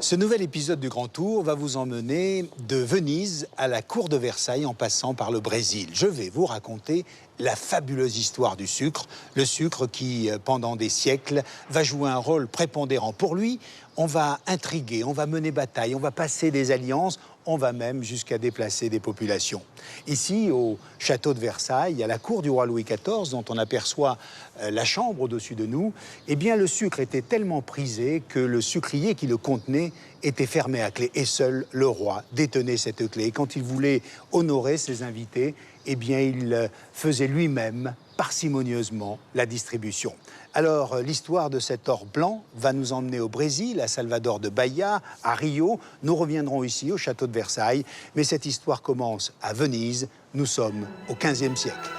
Ce nouvel épisode du Grand Tour va vous emmener de Venise à la cour de Versailles en passant par le Brésil. Je vais vous raconter la fabuleuse histoire du sucre. Le sucre qui, pendant des siècles, va jouer un rôle prépondérant. Pour lui, on va intriguer, on va mener bataille, on va passer des alliances, on va même jusqu'à déplacer des populations. Ici, au château de Versailles, à la cour du roi Louis XIV, dont on aperçoit la chambre au-dessus de nous, eh bien, le sucre était tellement prisé que le sucrier qui le contenait était fermé à clé. Et seul le roi détenait cette clé. Et quand il voulait honorer ses invités, eh bien, il faisait lui-même parcimonieusement la distribution. Alors, l'histoire de cet or blanc va nous emmener au Brésil, à Salvador de Bahia, à Rio. Nous reviendrons ici, au château de Versailles. Mais cette histoire commence à Venise. Nous sommes au XVe siècle.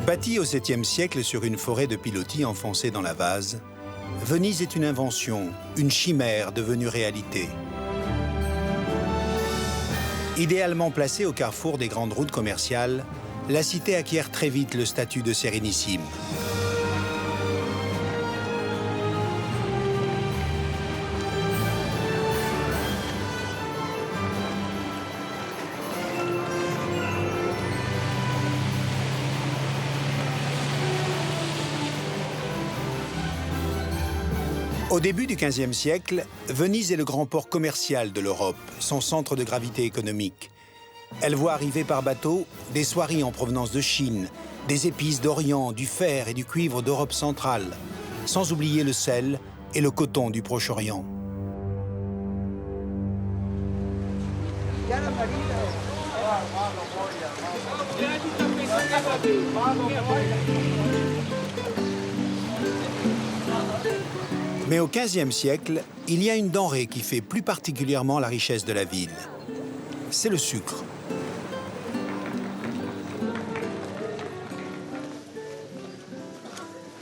Bâtie au 7e siècle sur une forêt de pilotis enfoncée dans la vase, Venise est une invention, une chimère devenue réalité. Idéalement placée au carrefour des grandes routes commerciales, la cité acquiert très vite le statut de sérénissime. Au début du XVe siècle, Venise est le grand port commercial de l'Europe, son centre de gravité économique. Elle voit arriver par bateau des soieries en provenance de Chine, des épices d'Orient, du fer et du cuivre d'Europe centrale, sans oublier le sel et le coton du Proche-Orient. Mais au XVe siècle, il y a une denrée qui fait plus particulièrement la richesse de la ville. C'est le sucre.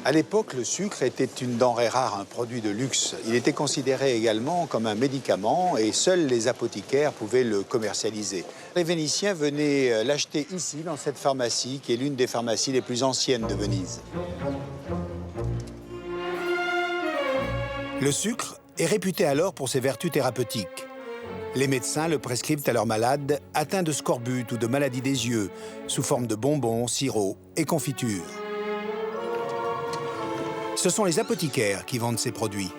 À l'époque, le sucre était une denrée rare, un produit de luxe. Il était considéré également comme un médicament et seuls les apothicaires pouvaient le commercialiser. Les Vénitiens venaient l'acheter ici, dans cette pharmacie, qui est l'une des pharmacies les plus anciennes de Venise. Le sucre est réputé alors pour ses vertus thérapeutiques. Les médecins le prescrivent à leurs malades atteints de scorbut ou de maladies des yeux, sous forme de bonbons, sirops et confitures. Ce sont les apothicaires qui vendent ces produits.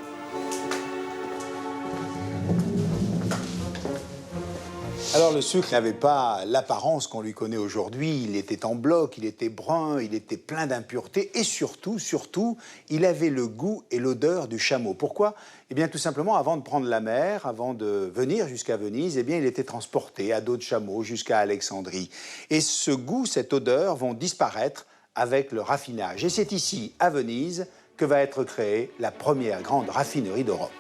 Alors le sucre n'avait pas l'apparence qu'on lui connaît aujourd'hui. Il était en bloc, il était brun, il était plein d'impuretés et surtout, il avait le goût et l'odeur du chameau. Pourquoi? Eh bien tout simplement, avant de prendre la mer, avant de venir jusqu'à Venise, eh bien il était transporté à dos de chameau jusqu'à Alexandrie. Et ce goût, cette odeur vont disparaître avec le raffinage. Et c'est ici, à Venise, que va être créée la première grande raffinerie d'Europe.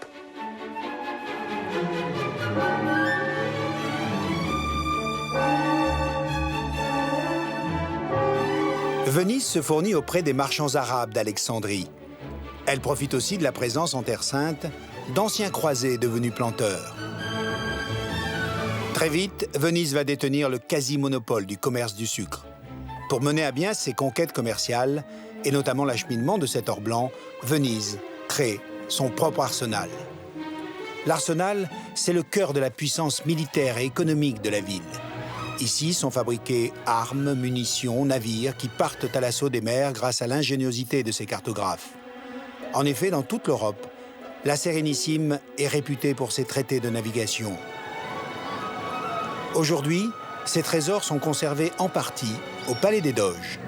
Venise se fournit auprès des marchands arabes d'Alexandrie. Elle profite aussi de la présence en Terre Sainte d'anciens croisés devenus planteurs. Très vite, Venise va détenir le quasi-monopole du commerce du sucre. Pour mener à bien ses conquêtes commerciales, et notamment l'acheminement de cet or blanc, Venise crée son propre arsenal. L'arsenal, c'est le cœur de la puissance militaire et économique de la ville. Ici sont fabriquées armes, munitions, navires qui partent à l'assaut des mers grâce à l'ingéniosité de ses cartographes. En effet, dans toute l'Europe, la Sérénissime est réputée pour ses traités de navigation. Aujourd'hui, ces trésors sont conservés en partie au Palais des Doges.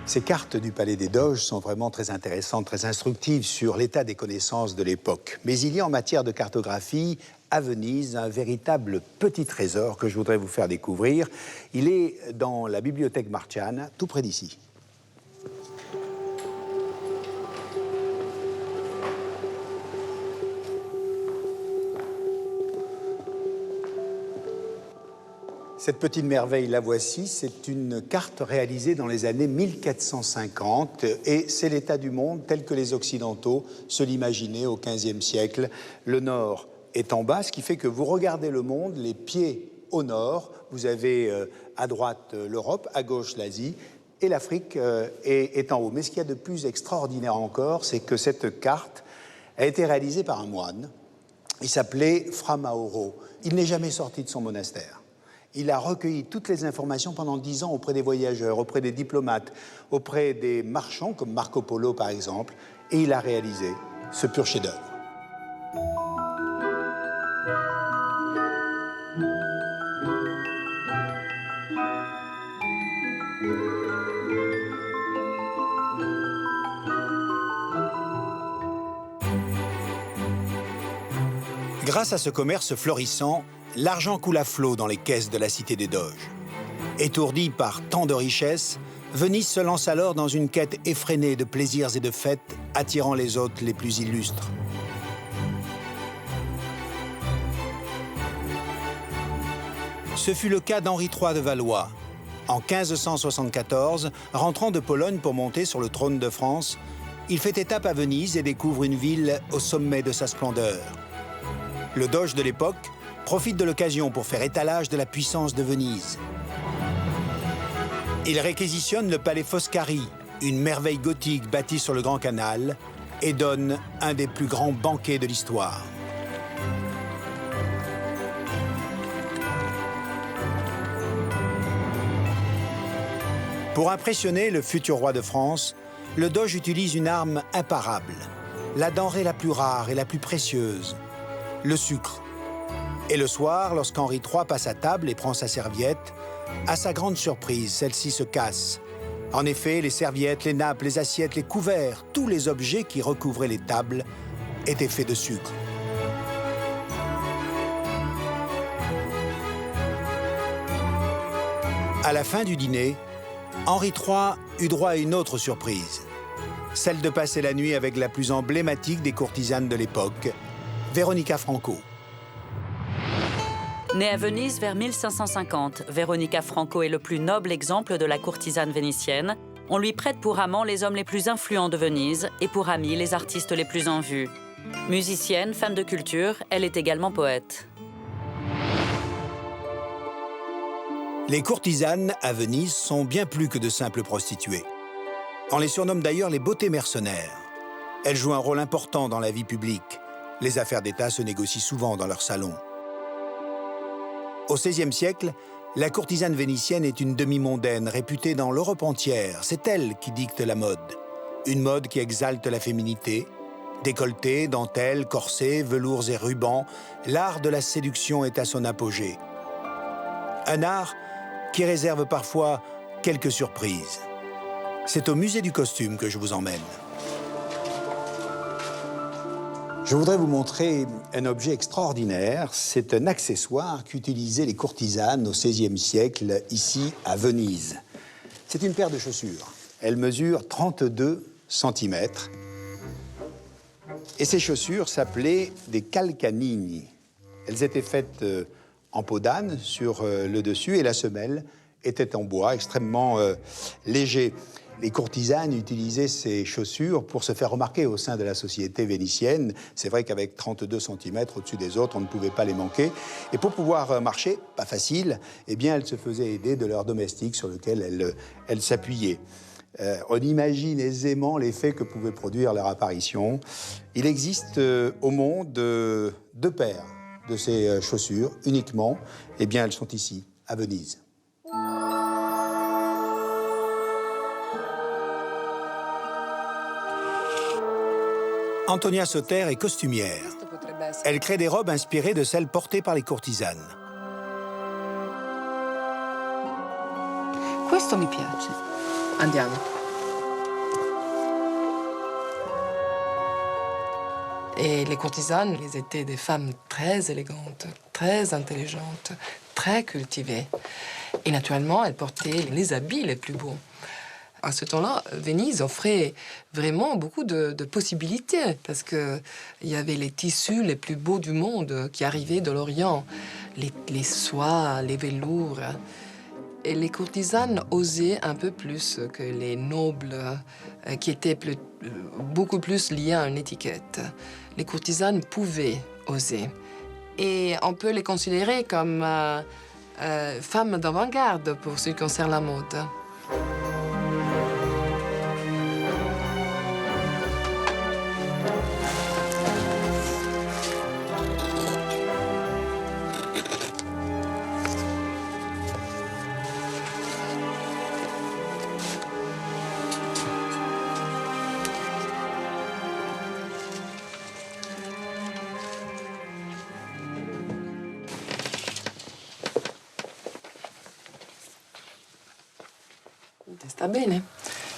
Ces cartes du Palais des Doges sont vraiment très intéressantes, très instructives sur l'état des connaissances de l'époque. Mais il y a en matière de cartographie, à Venise, un véritable petit trésor que je voudrais vous faire découvrir. Il est dans la bibliothèque Marciana, tout près d'ici. Cette petite merveille, la voici, c'est une carte réalisée dans les années 1450 et c'est l'état du monde tel que les Occidentaux se l'imaginaient au XVe siècle. Le nord est en bas, ce qui fait que vous regardez le monde, les pieds au nord, vous avez à droite l'Europe, à gauche l'Asie et l'Afrique est en haut. Mais ce qu'il y a de plus extraordinaire encore, c'est que cette carte a été réalisée par un moine. Il s'appelait Fra Mauro. Il n'est jamais sorti de son monastère. Il a recueilli toutes les informations pendant 10 ans auprès des voyageurs, auprès des diplomates, auprès des marchands, comme Marco Polo par exemple, et il a réalisé ce pur chef-d'œuvre. Grâce à ce commerce florissant, l'argent coule à flot dans les caisses de la cité des Doges. Étourdie par tant de richesses, Venise se lance alors dans une quête effrénée de plaisirs et de fêtes, attirant les hôtes les plus illustres. Ce fut le cas d'Henri III de Valois. En 1574, rentrant de Pologne pour monter sur le trône de France, il fait étape à Venise et découvre une ville au sommet de sa splendeur. Le doge de l'époque profite de l'occasion pour faire étalage de la puissance de Venise. Il réquisitionne le palais Foscari, une merveille gothique bâtie sur le Grand Canal, et donne un des plus grands banquets de l'histoire. Pour impressionner le futur roi de France, le doge utilise une arme imparable, la denrée la plus rare et la plus précieuse, le sucre. Et le soir, lorsqu'Henri III passe à table et prend sa serviette, à sa grande surprise, celle-ci se casse. En effet, les serviettes, les nappes, les assiettes, les couverts, tous les objets qui recouvraient les tables étaient faits de sucre. À la fin du dîner, Henri III eut droit à une autre surprise, celle de passer la nuit avec la plus emblématique des courtisanes de l'époque, Veronica Franco. Née à Venise vers 1550, Veronica Franco est le plus noble exemple de la courtisane vénitienne. On lui prête pour amants les hommes les plus influents de Venise et pour amis les artistes les plus en vue. Musicienne, femme de culture, elle est également poète. Les courtisanes à Venise sont bien plus que de simples prostituées. On les surnomme d'ailleurs les beautés mercenaires. Elles jouent un rôle important dans la vie publique. Les affaires d'État se négocient souvent dans leurs salons. Au XVIe siècle, la courtisane vénitienne est une demi-mondaine réputée dans l'Europe entière. C'est elle qui dicte la mode. Une mode qui exalte la féminité. Décolleté, dentelles, corsets, velours et rubans, l'art de la séduction est à son apogée. Un art qui réserve parfois quelques surprises. C'est au musée du costume que je vous emmène. Je voudrais vous montrer un objet extraordinaire. C'est un accessoire qu'utilisaient les courtisanes au XVIe siècle, ici à Venise. C'est une paire de chaussures. Elle mesure 32 cm. Et ces chaussures s'appelaient des calcanini. Elles étaient faites en peau d'âne sur le dessus et la semelle était en bois, extrêmement léger. Les courtisanes utilisaient ces chaussures pour se faire remarquer au sein de la société vénitienne. C'est vrai qu'avec 32 cm au-dessus des autres, on ne pouvait pas les manquer. Et pour pouvoir marcher, pas facile, eh bien, elles se faisaient aider de leurs domestiques sur lesquels elles s'appuyaient. On imagine aisément l'effet que pouvait produire leur apparition. Il existe au monde 2 paires de ces chaussures uniquement. Eh bien, elles sont ici, à Venise. Antonia Sauter est costumière. Elle crée des robes inspirées de celles portées par les courtisanes. Questo mi piace. Andiamo. Et les courtisanes, elles étaient des femmes très élégantes, très intelligentes, très cultivées. Et naturellement, elles portaient les habits les plus beaux. À ce temps-là, Venise offrait vraiment beaucoup de possibilités parce qu'il y avait les tissus les plus beaux du monde qui arrivaient de l'Orient. les soies, les velours. Et les courtisanes osaient un peu plus que les nobles, qui étaient beaucoup plus liés à une étiquette. Les courtisanes pouvaient oser. Et on peut les considérer comme femmes d'avant-garde pour ce qui concerne la mode. Sta bene?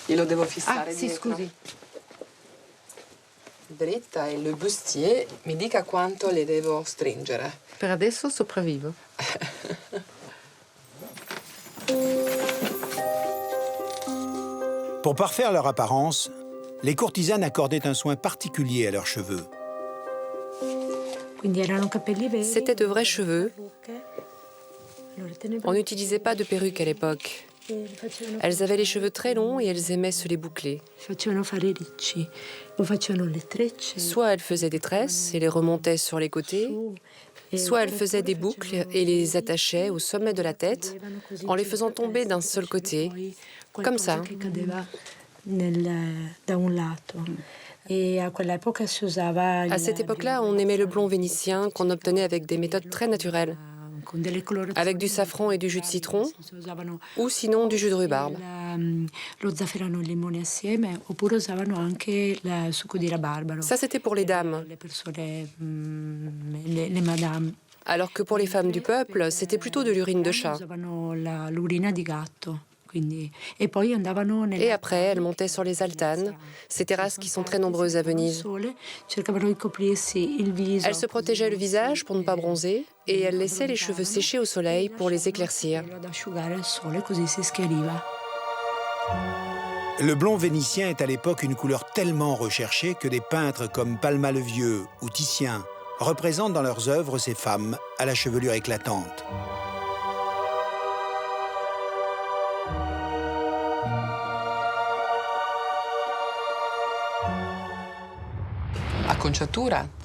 Glielo devo fissare sì, dietro. scusi. Dritta e il bustier mi dica quanto le devo stringere. Per adesso sopravvivo. Pour parfaire leur apparence, les courtisanes accordaient un soin particulier à leurs cheveux. C'était de vrais cheveux. On n'utilisait pas de perruque à l'époque. Elles avaient les cheveux très longs et elles aimaient se les boucler. Soit elles faisaient des tresses et les remontaient sur les côtés, soit elles faisaient des boucles et les attachaient au sommet de la tête en les faisant tomber d'un seul côté, comme ça. À cette époque-là, on aimait le blond vénitien qu'on obtenait avec des méthodes très naturelles, avec du safran et du jus de citron, ou sinon du jus de rhubarbe. Ça, c'était pour les dames. Alors que pour les femmes du peuple, c'était plutôt de l'urine de chat. Et après, elles montaient sur les altanes, ces terrasses qui sont très nombreuses à Venise. Elles se protégeaient le visage pour ne pas bronzer et elles laissaient les cheveux sécher au soleil pour les éclaircir. Le blond vénitien est à l'époque une couleur tellement recherchée que des peintres comme Palma le Vieux ou Titien représentent dans leurs œuvres ces femmes à la chevelure éclatante.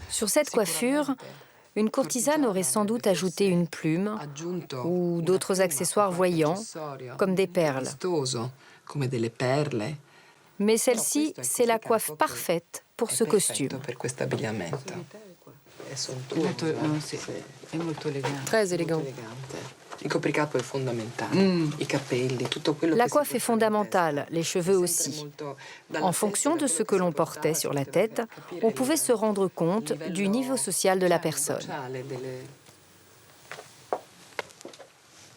Sur cette coiffure, une courtisane aurait sans doute ajouté une plume ou d'autres accessoires voyants, comme des perles. Mais celle-ci, c'est la coiffe parfaite pour ce costume. Très élégant. La coiffe est fondamentale, les cheveux aussi. En fonction de ce que l'on portait sur la tête, on pouvait se rendre compte du niveau social de la personne.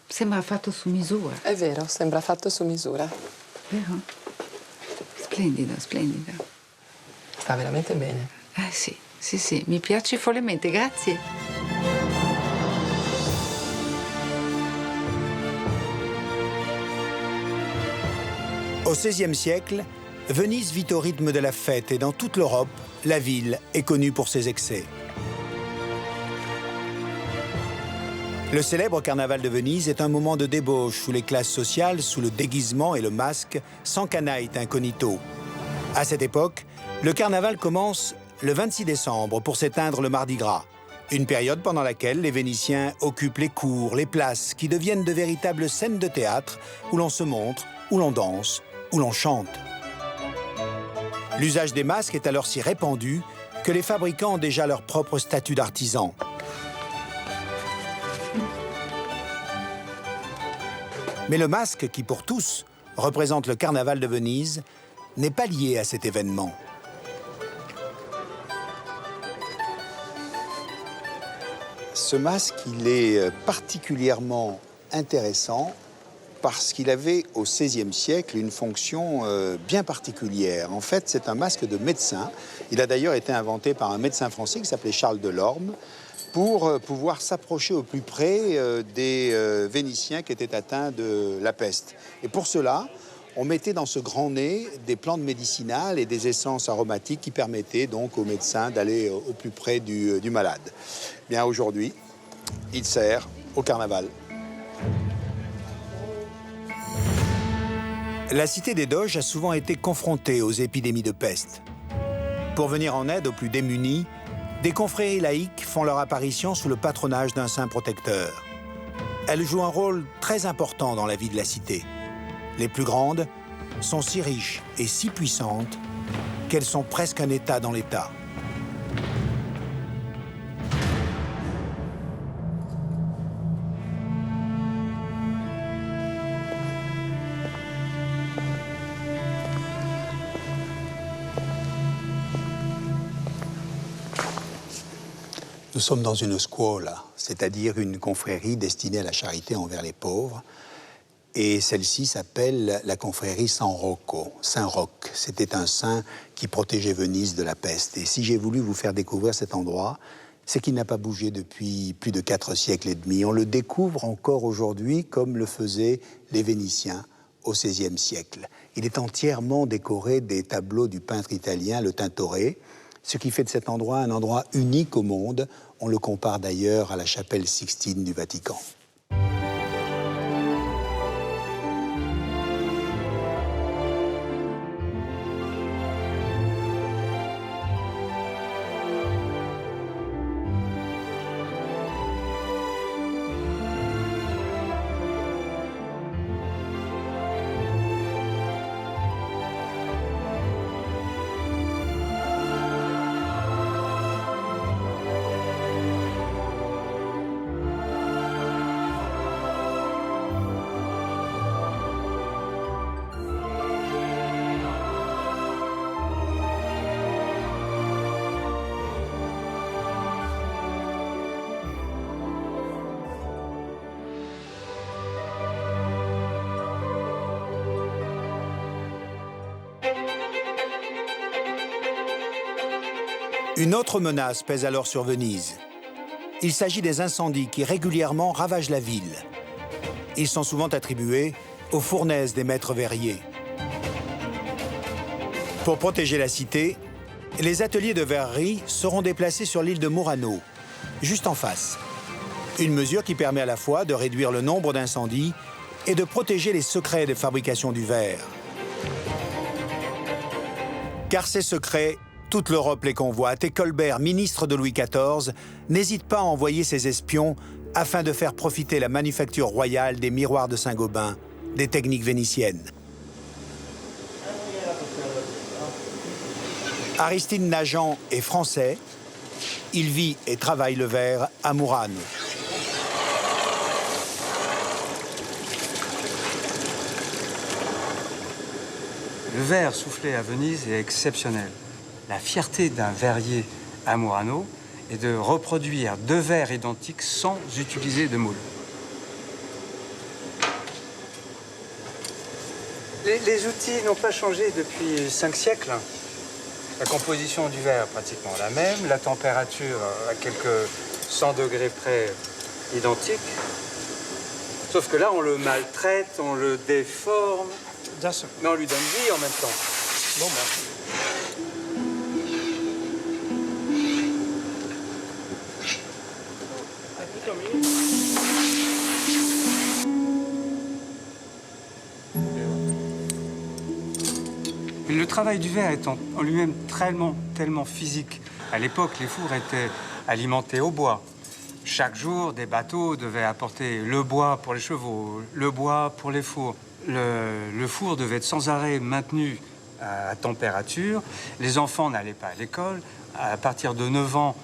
Sembra fatto su misura. È vero, sembra fatto su misura. Vero? Splendido, splendido. Sta veramente bene. Sì, sì, sì, mi piace follemente, grazie. Au XVIe siècle, Venise vit au rythme de la fête et dans toute l'Europe, la ville est connue pour ses excès. Le célèbre carnaval de Venise est un moment de débauche où les classes sociales, sous le déguisement et le masque, s'encanaillent incognito. À cette époque, le carnaval commence le 26 décembre pour s'éteindre le Mardi Gras, une période pendant laquelle les Vénitiens occupent les cours, les places, qui deviennent de véritables scènes de théâtre où l'on se montre, où l'on danse, où l'on chante. L'usage des masques est alors si répandu que les fabricants ont déjà leur propre statut d'artisan. Mais le masque, qui pour tous représente le carnaval de Venise, n'est pas lié à cet événement. Ce masque, il est particulièrement intéressant parce qu'il avait au XVIe siècle une fonction bien particulière. En fait, c'est un masque de médecin. Il a d'ailleurs été inventé par un médecin français qui s'appelait Charles Delorme pour pouvoir s'approcher au plus près des Vénitiens qui étaient atteints de la peste. Et pour cela, on mettait dans ce grand nez des plantes médicinales et des essences aromatiques qui permettaient donc aux médecins d'aller au plus près du malade. Bien aujourd'hui, Il sert au carnaval. La cité des Doges a souvent été confrontée aux épidémies de peste. Pour venir en aide aux plus démunis, des confréries laïques font leur apparition sous le patronage d'un saint protecteur. Elles jouent un rôle très important dans la vie de la cité. Les plus grandes sont si riches et si puissantes qu'elles sont presque un État dans l'État. Nous sommes dans une scuola, c'est-à-dire une confrérie destinée à la charité envers les pauvres. Et celle-ci s'appelle la confrérie San Rocco, Saint-Roch. C'était un saint qui protégeait Venise de la peste. Et si j'ai voulu vous faire découvrir cet endroit, c'est qu'il n'a pas bougé depuis plus de 4 siècles et demi. On le découvre encore aujourd'hui comme le faisaient les Vénitiens au XVIe siècle. Il est entièrement décoré des tableaux du peintre italien, le Tintoret, ce qui fait de cet endroit un endroit unique au monde. On le compare d'ailleurs à la chapelle Sixtine du Vatican. Une autre menace pèse alors sur Venise. Il s'agit des incendies qui régulièrement ravagent la ville. Ils sont souvent attribués aux fournaises des maîtres verriers. Pour protéger la cité, les ateliers de verrerie seront déplacés sur l'île de Murano, juste en face. Une mesure qui permet à la fois de réduire le nombre d'incendies et de protéger les secrets de fabrication du verre. Car ces secrets, toute l'Europe les convoite et Colbert, ministre de Louis XIV, n'hésite pas à envoyer ses espions afin de faire profiter la manufacture royale des miroirs de Saint-Gobain des techniques vénitiennes. Aristide Nagent est français. Il vit et travaille le verre à Murano. Le verre soufflé à Venise est exceptionnel. La fierté d'un verrier à Murano est de reproduire 2 verres identiques sans utiliser de moule. Les outils n'ont pas changé depuis 5 siècles. La composition du verre est pratiquement la même, la température à quelques 100 degrés près identique. Sauf que là, on le maltraite, on le déforme, mais on lui donne vie en même temps. Bon, ben. Le travail du verre est en lui-même tellement physique. À l'époque, les fours étaient alimentés au bois. Chaque jour, des bateaux devaient apporter le bois pour les chevaux, le bois pour les fours. Le four devait être sans arrêt maintenu à température. Les enfants n'allaient pas à l'école. À partir de 9 ans,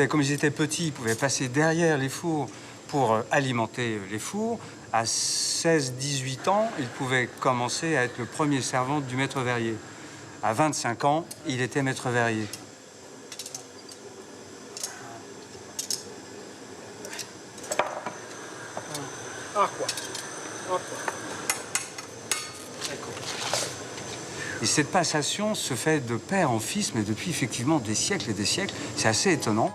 comme ils étaient petits, ils pouvaient passer derrière les fours pour alimenter les fours. À 16-18 ans, il pouvait commencer à être le premier servant du maître verrier. À 25 ans, il était maître verrier. Et cette passation se fait de père en fils, mais depuis effectivement des siècles et des siècles. C'est assez étonnant.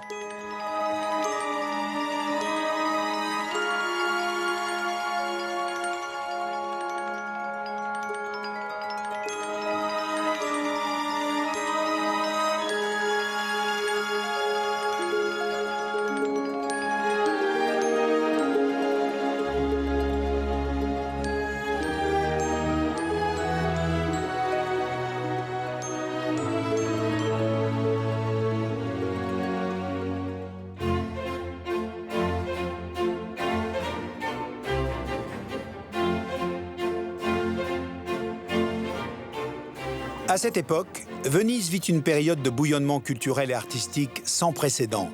À cette époque, Venise vit une période de bouillonnement culturel et artistique sans précédent.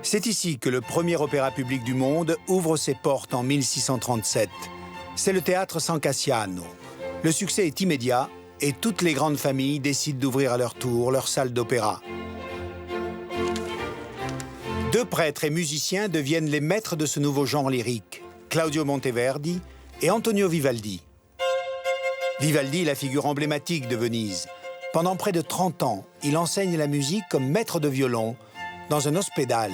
C'est ici que le premier opéra public du monde ouvre ses portes en 1637. C'est le théâtre San Cassiano. Le succès est immédiat et toutes les grandes familles décident d'ouvrir à leur tour leur salle d'opéra. 2 prêtres et musiciens deviennent les maîtres de ce nouveau genre lyrique, Claudio Monteverdi et Antonio Vivaldi. Vivaldi est la figure emblématique de Venise. Pendant près de 30 ans, il enseigne la musique comme maître de violon dans un ospedale.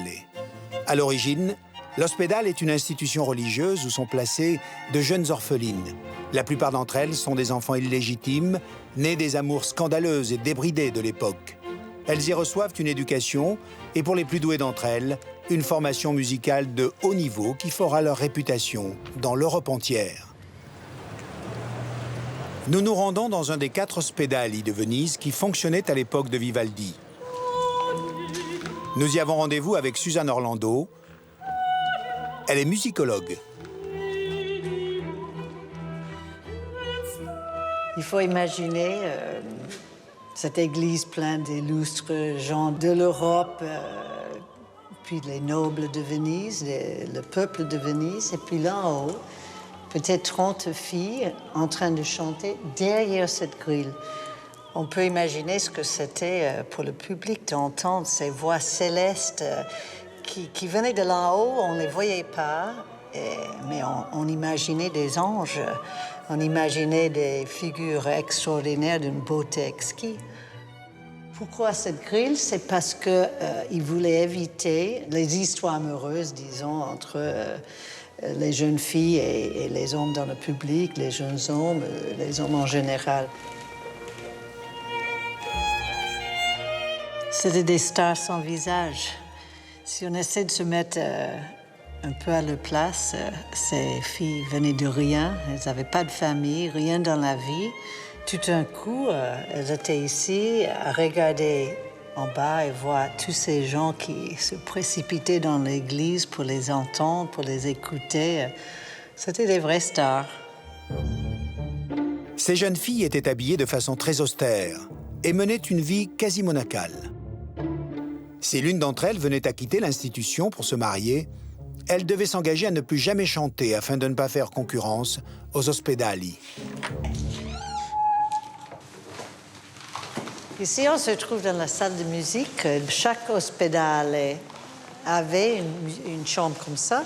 À l'origine, l'ospedale est une institution religieuse où sont placées de jeunes orphelines. La plupart d'entre elles sont des enfants illégitimes, nés des amours scandaleuses et débridées de l'époque. Elles y reçoivent une éducation et, pour les plus douées d'entre elles, une formation musicale de haut niveau qui fera leur réputation dans l'Europe entière. Nous nous rendons dans un des 4 ospedali de Venise qui fonctionnait à l'époque de Vivaldi. Nous y avons rendez-vous avec Suzanne Orlando. Elle est musicologue. Il faut imaginer cette église pleine d'illustres gens de l'Europe, puis les nobles de Venise, le peuple de Venise, et puis là en haut, peut-être 30 filles en train de chanter derrière cette grille. On peut imaginer ce que c'était pour le public d'entendre ces voix célestes qui venaient de là-haut. On ne les voyait pas, mais on imaginait des anges. On imaginait des figures extraordinaires d'une beauté exquise. Pourquoi cette grille? C'est parce qu'ils voulaient éviter les histoires amoureuses, disons, entre les jeunes filles et les hommes dans le public, les jeunes hommes, les hommes en général. C'était des stars sans visage. Si on essaie de se mettre un peu à leur place, ces filles venaient de rien, elles n'avaient pas de famille, rien dans la vie. Tout d'un coup, elles étaient ici à regarder en bas et voir tous ces gens qui se précipitaient dans l'église pour les entendre, pour les écouter. C'était des vraies stars. Ces jeunes filles étaient habillées de façon très austère et menaient une vie quasi monacale. Si l'une d'entre elles venait à quitter l'institution pour se marier, elle devait s'engager à ne plus jamais chanter afin de ne pas faire concurrence aux ospedali. Ici, on se trouve dans la salle de musique. Chaque ospedale avait une chambre comme ça,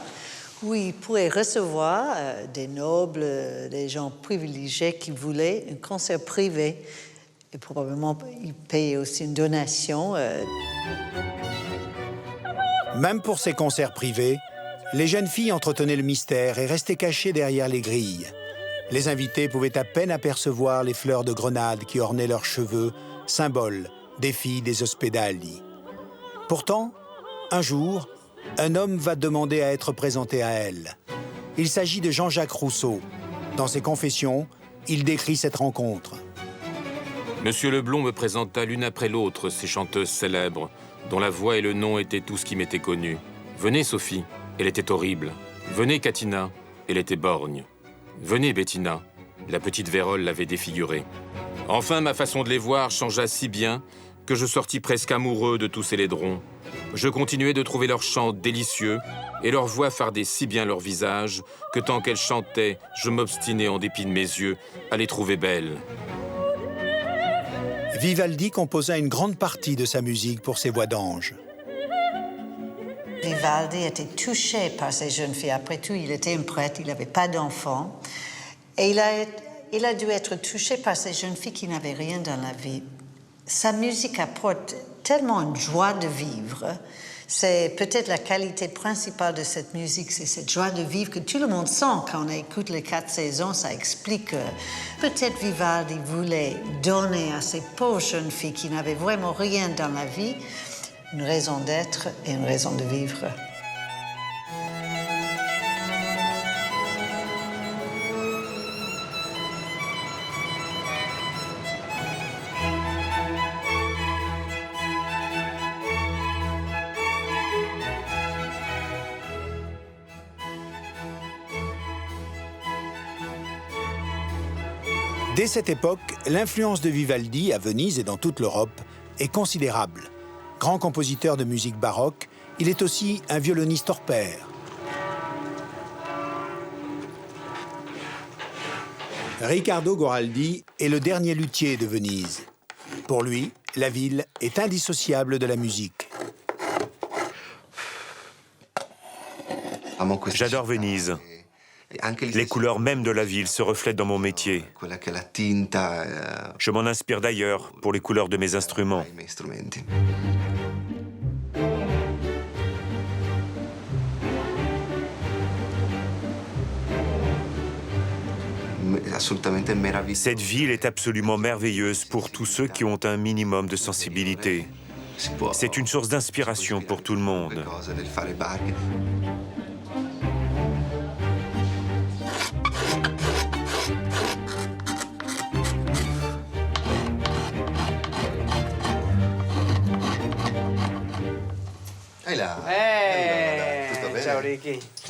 où ils pourraient recevoir des nobles, des gens privilégiés qui voulaient un concert privé. Et probablement, ils payaient aussi une donation. Même pour ces concerts privés, les jeunes filles entretenaient le mystère et restaient cachées derrière les grilles. Les invités pouvaient à peine apercevoir les fleurs de grenade qui ornaient leurs cheveux, symbole des filles des ospedali. Pourtant, un jour, un homme va demander à être présenté à elle. Il s'agit de Jean-Jacques Rousseau. Dans ses confessions, il décrit cette rencontre. Monsieur Leblond me présenta l'une après l'autre ces chanteuses célèbres, dont la voix et le nom étaient tout ce qui m'était connu. Venez, Sophie, elle était horrible. Venez, Catina, elle était borgne. Venez, Bettina, la petite vérole l'avait défigurée. Enfin, ma façon de les voir changea si bien que je sortis presque amoureux de tous ces laidrons. Je continuais de trouver leur chant délicieux et leur voix fardait si bien leur visage que tant qu'elles chantaient, je m'obstinais en dépit de mes yeux à les trouver belles. Vivaldi composa une grande partie de sa musique pour ses voix d'ange. Vivaldi était touché par ces jeunes filles. Après tout, il était un prêtre, il n'avait pas d'enfants. Et il a dû être touché par ces jeunes filles qui n'avaient rien dans la vie. Sa musique apporte tellement une joie de vivre. C'est peut-être la qualité principale de cette musique, c'est cette joie de vivre que tout le monde sent quand on écoute les 4 saisons. Ça explique que peut-être Vivaldi voulait donner à ces pauvres jeunes filles qui n'avaient vraiment rien dans la vie une raison d'être et une raison de vivre. Dès cette époque, l'influence de Vivaldi à Venise et dans toute l'Europe est considérable. Grand compositeur de musique baroque, il est aussi un violoniste hors pair. Riccardo Goraldi est le dernier luthier de Venise. Pour lui, la ville est indissociable de la musique. J'adore Venise. Les couleurs même de la ville se reflètent dans mon métier. Je m'en inspire d'ailleurs pour les couleurs de mes instruments. Cette ville est absolument merveilleuse pour tous ceux qui ont un minimum de sensibilité. C'est une source d'inspiration pour tout le monde.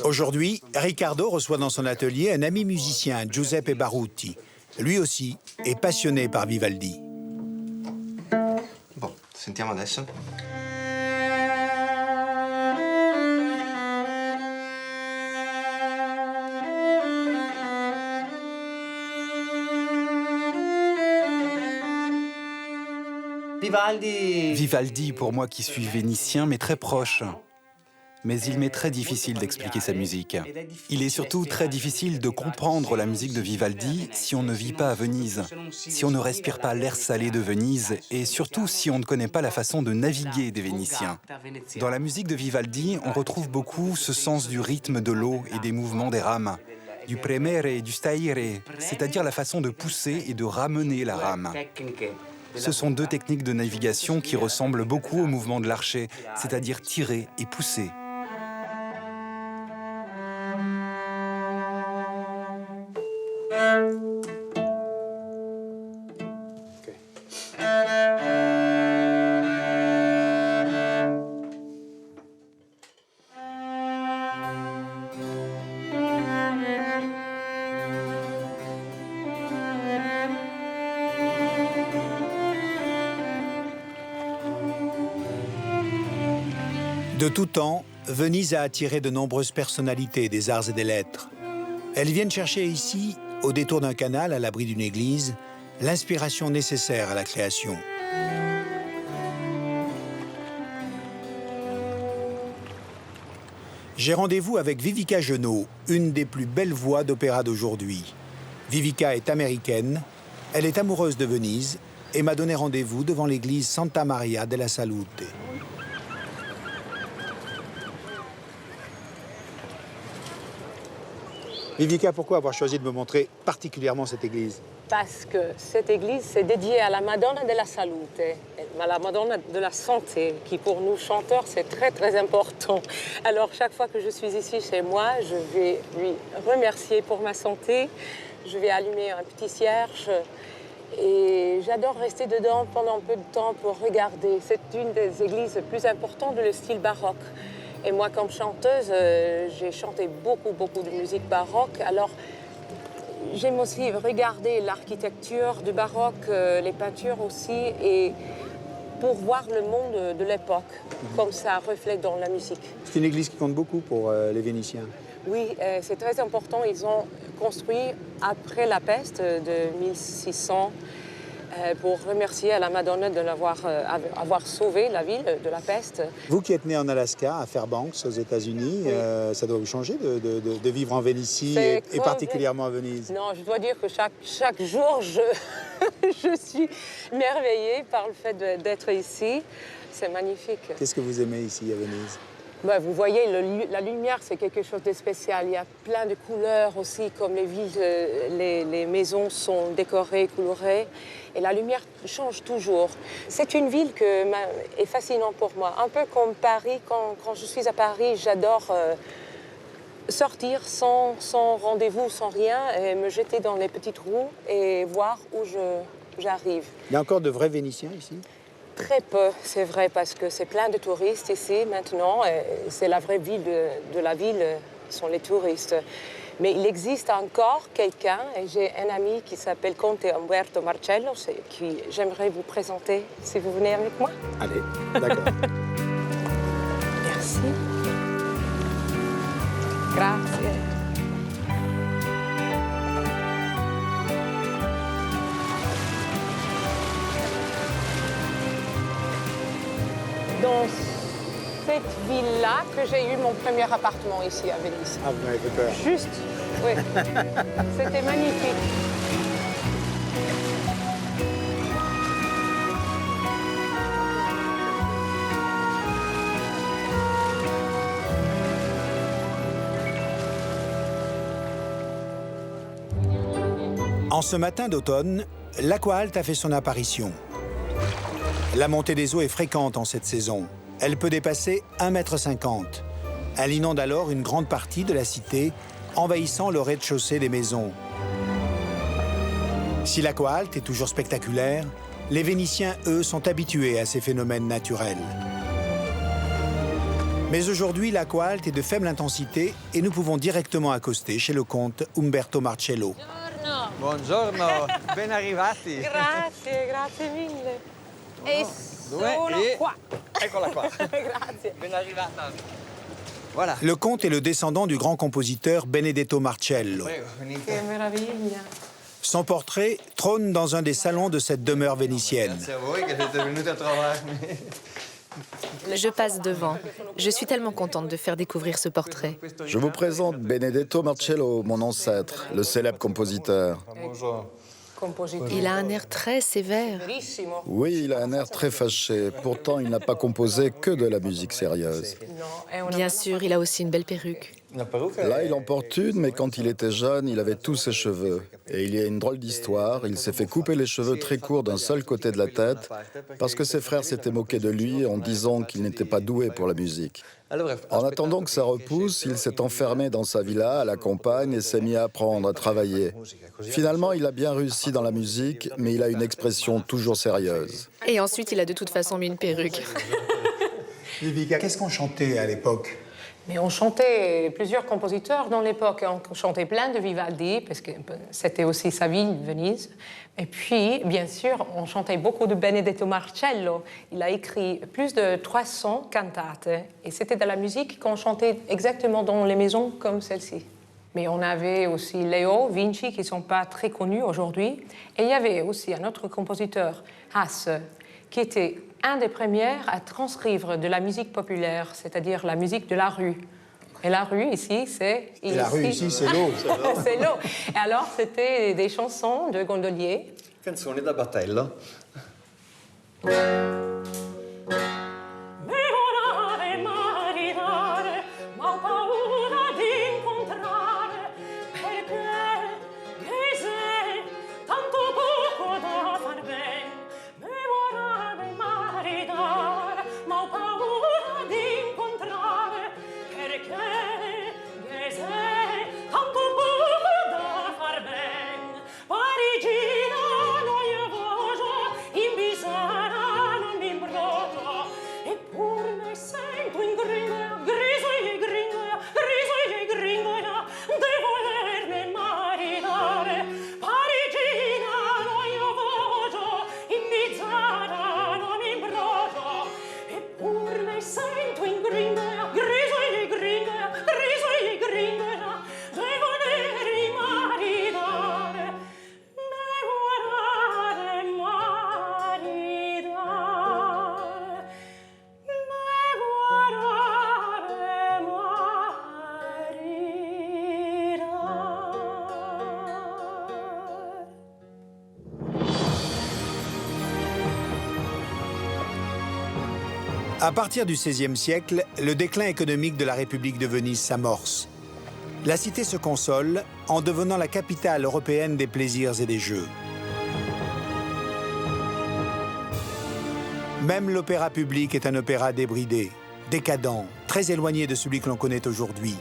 Aujourd'hui, Riccardo reçoit dans son atelier un ami musicien, Giuseppe Baruti. Lui aussi est passionné par Vivaldi. Bon, sentiamo adesso. Vivaldi, pour moi qui suis vénitien, m'est très proche. Mais il m'est très difficile d'expliquer sa musique. Il est surtout très difficile de comprendre la musique de Vivaldi si on ne vit pas à Venise, si on ne respire pas l'air salé de Venise et surtout si on ne connaît pas la façon de naviguer des Vénitiens. Dans la musique de Vivaldi, on retrouve beaucoup ce sens du rythme de l'eau et des mouvements des rames, du premere et du staire, c'est-à-dire la façon de pousser et de ramener la rame. Ce sont deux techniques de navigation qui ressemblent beaucoup au mouvement de l'archet, c'est-à-dire tirer et pousser. De tout temps, Venise a attiré de nombreuses personnalités des arts et des lettres. Elles viennent chercher ici, au détour d'un canal, à l'abri d'une église, l'inspiration nécessaire à la création. J'ai rendez-vous avec Vivica Genot, une des plus belles voix d'opéra d'aujourd'hui. Vivica est américaine, elle est amoureuse de Venise et m'a donné rendez-vous devant l'église Santa Maria della Salute. Vivica, pourquoi avoir choisi de me montrer particulièrement cette église? Parce que cette église, c'est dédiée à la Madonna della Salute, à la Madonna de la santé, qui pour nous chanteurs, c'est très très important. Alors chaque fois que je suis ici chez moi, je vais lui remercier pour ma santé, je vais allumer un petit cierge et j'adore rester dedans pendant un peu de temps pour regarder. C'est une des églises les plus importantes de style baroque. Et moi, comme chanteuse, j'ai chanté beaucoup de musique baroque. Alors, j'aime aussi regarder l'architecture du baroque, les peintures aussi, et pour voir le monde de l'époque, comme ça reflète dans la musique. C'est une église qui compte beaucoup pour les Vénitiens. Oui, c'est très important. Ils ont construit après la peste de 1600 pour remercier à la Madonna de avoir sauvé la ville de la peste. Vous qui êtes né en Alaska, à Fairbanks, aux États-Unis, oui. Ça doit vous changer de vivre en Vénétie et particulièrement à Venise? Non, je dois dire que chaque jour, je suis merveillée par le fait d'être ici. C'est magnifique. Qu'est-ce que vous aimez ici à Venise? Ben, vous voyez, la lumière, c'est quelque chose de spécial. Il y a plein de couleurs aussi, comme les villes, les maisons sont décorées, colorées. Et la lumière change toujours. C'est une ville qui est fascinante pour moi. Un peu comme Paris. Quand je suis à Paris, j'adore sortir sans rendez-vous, sans rien, et me jeter dans les petites roues et voir où j'arrive. Il y a encore de vrais Vénitiens ici? Très peu, c'est vrai, parce que c'est plein de touristes ici maintenant. C'est la vraie ville de la ville, sont les touristes. Mais il existe encore quelqu'un, et j'ai un ami qui s'appelle Conte Umberto Marcello, qui j'aimerais vous présenter, si vous venez avec moi. Allez, d'accord. Merci. Grazie. Dans cette ville-là que j'ai eu mon premier appartement ici à Venise. Ah, vous m'avez fait peur. Juste, oui. C'était magnifique. En ce matin d'automne, l'Aqua-Halte a fait son apparition. La montée des eaux est fréquente en cette saison. Elle peut dépasser 1,50 m. Elle inonde alors une grande partie de la cité, envahissant le rez-de-chaussée des maisons. Si l'Aqua-Halte est toujours spectaculaire, les Vénitiens, eux, sont habitués à ces phénomènes naturels. Mais aujourd'hui, l'Aqua-Halte est de faible intensité et nous pouvons directement accoster chez le comte Umberto Marcello. Buongiorno, ben arrivati. Grazie, grazie mille. E sono qua. Eccola qua. Grazie. Ben arrivata. Voilà. Le comte est le descendant du grand compositeur Benedetto Marcello. Che meraviglia. Son portrait trône dans un des salons de cette demeure vénitienne. Grazie a voi che siete venuti a trovarmi. Je passe devant. Je suis tellement contente de faire découvrir ce portrait. Je vous présente Benedetto Marcello, mon ancêtre, le célèbre compositeur. Il a un air très sévère. Oui, il a un air très fâché. Pourtant, il n'a pas composé que de la musique sérieuse. Bien sûr, il a aussi une belle perruque. Là, il en porte une, mais quand il était jeune, il avait tous ses cheveux. Et il y a une drôle d'histoire. Il s'est fait couper les cheveux très courts d'un seul côté de la tête parce que ses frères s'étaient moqués de lui en disant qu'il n'était pas doué pour la musique. En attendant que ça repousse, il s'est enfermé dans sa villa à la campagne et s'est mis à apprendre, à travailler. Finalement, il a bien réussi dans la musique, mais il a une expression toujours sérieuse. Et ensuite, il a de toute façon mis une perruque. Vivica, qu'est-ce qu'on chantait à l'époque? Mais on chantait plusieurs compositeurs dans l'époque. On chantait plein de Vivaldi, parce que c'était aussi sa ville, Venise. Et puis, bien sûr, on chantait beaucoup de Benedetto Marcello. Il a écrit plus de 300 cantates. Et c'était de la musique qu'on chantait exactement dans les maisons comme celle-ci. Mais on avait aussi Leo, Vinci, qui ne sont pas très connus aujourd'hui. Et il y avait aussi un autre compositeur, Haas, qui était un des premiers à transcrire de la musique populaire, c'est-à-dire la musique de la rue. Et la rue, ici, c'est... Et la rue, ici, c'est l'eau. C'est l'eau. Et alors, c'était des chansons de gondoliers. Canzoni da battello. À partir du XVIe siècle, le déclin économique de la République de Venise s'amorce. La cité se console en devenant la capitale européenne des plaisirs et des jeux. Même l'opéra public est un opéra débridé, décadent, très éloigné de celui que l'on connaît aujourd'hui.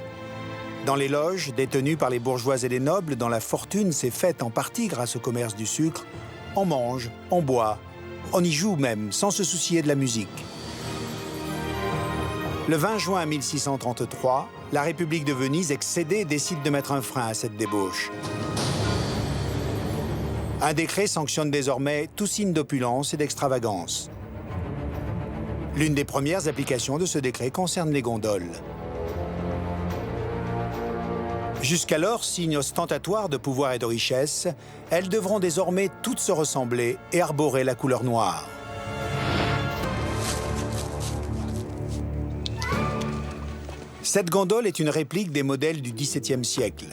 Dans les loges, détenues par les bourgeois et les nobles, dont la fortune s'est faite en partie grâce au commerce du sucre, on mange, on boit, on y joue même, sans se soucier de la musique. Le 20 juin 1633, la République de Venise, excédée, décide de mettre un frein à cette débauche. Un décret sanctionne désormais tout signe d'opulence et d'extravagance. L'une des premières applications de ce décret concerne les gondoles. Jusqu'alors, signe ostentatoire de pouvoir et de richesse, elles devront désormais toutes se ressembler et arborer la couleur noire. Cette gondole est une réplique des modèles du XVIIe siècle.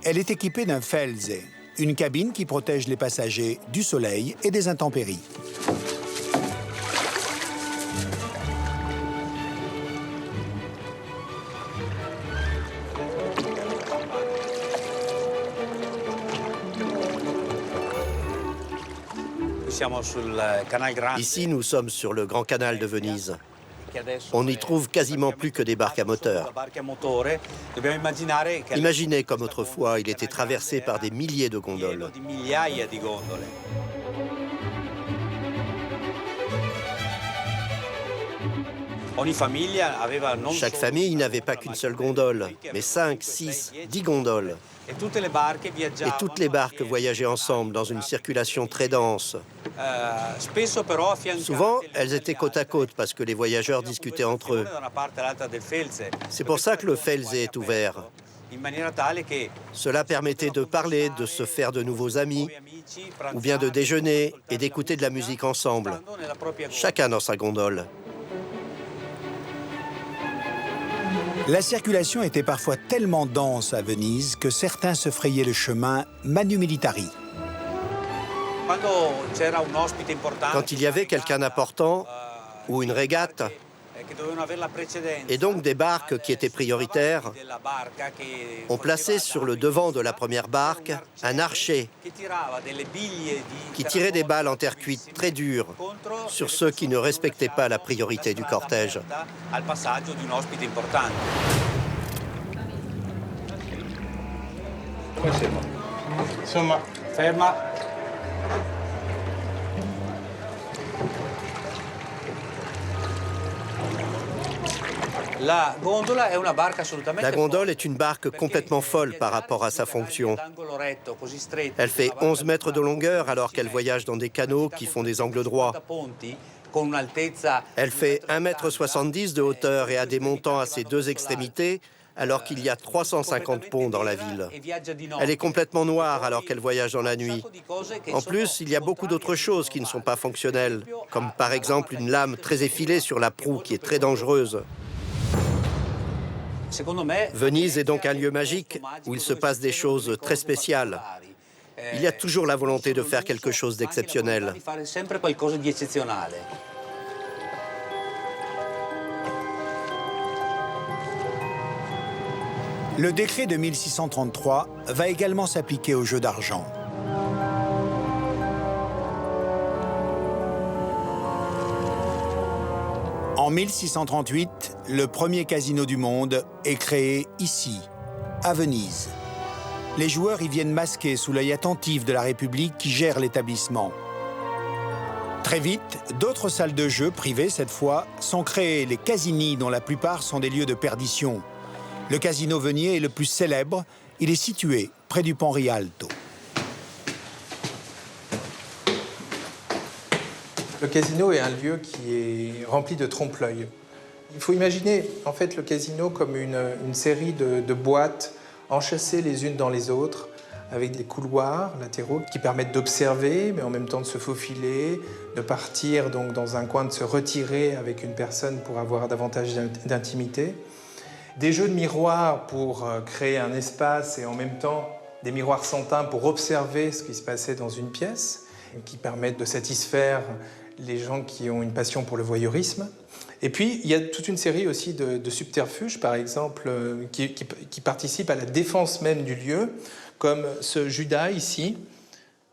Elle est équipée d'un felze, une cabine qui protège les passagers du soleil et des intempéries. Ici, nous sommes sur le Grand Canal de Venise. On n'y trouve quasiment plus que des barques à moteur. Imaginez comme autrefois, il était traversé par des milliers de gondoles. Chaque famille n'avait pas qu'une seule gondole, mais 5, 6, 10 gondoles. Et toutes les barques voyageaient ensemble dans une circulation très dense. Souvent, elles étaient côte à côte parce que les voyageurs discutaient entre eux. C'est pour ça que le felze est ouvert. Cela permettait de parler, de se faire de nouveaux amis, ou bien de déjeuner et d'écouter de la musique ensemble, chacun dans sa gondole. La circulation était parfois tellement dense à Venise que certains se frayaient le chemin manu militari. Quand il y avait quelqu'un d'important, ou une régate, et donc des barques qui étaient prioritaires, on plaçait sur le devant de la première barque un archer qui tirait des balles en terre cuite très dures sur ceux qui ne respectaient pas la priorité du cortège. La gondole est une barque complètement folle par rapport à sa fonction. Elle fait 11 mètres de longueur alors qu'elle voyage dans des canaux qui font des angles droits. Elle fait 1,70 m de hauteur et a des montants à ses deux extrémités alors qu'il y a 350 ponts dans la ville. Elle est complètement noire alors qu'elle voyage dans la nuit. En plus, il y a beaucoup d'autres choses qui ne sont pas fonctionnelles, comme par exemple une lame très effilée sur la proue qui est très dangereuse. Venise est donc un lieu magique où il se passe des choses très spéciales. Il y a toujours la volonté de faire quelque chose d'exceptionnel. Le décret de 1633 va également s'appliquer aux jeux d'argent. En 1638, le premier casino du monde est créé ici, à Venise. Les joueurs y viennent masqués sous l'œil attentif de la République qui gère l'établissement. Très vite, d'autres salles de jeu, privées cette fois, sont créées, les casini, dont la plupart sont des lieux de perdition. Le casino Venier est le plus célèbre. Il est situé près du pont Rialto. Le casino est un lieu qui est rempli de trompe-l'œil. Il faut imaginer en fait le casino comme une série de boîtes enchâssées les unes dans les autres, avec des couloirs latéraux qui permettent d'observer, mais en même temps de se faufiler, de partir donc dans un coin, de se retirer avec une personne pour avoir davantage d'intimité. Des jeux de miroirs pour créer un espace et en même temps des miroirs sans teint pour observer ce qui se passait dans une pièce, qui permettent de satisfaire les gens qui ont une passion pour le voyeurisme. Et puis, il y a toute une série aussi de subterfuges, par exemple, qui participent à la défense même du lieu, comme ce Judas ici,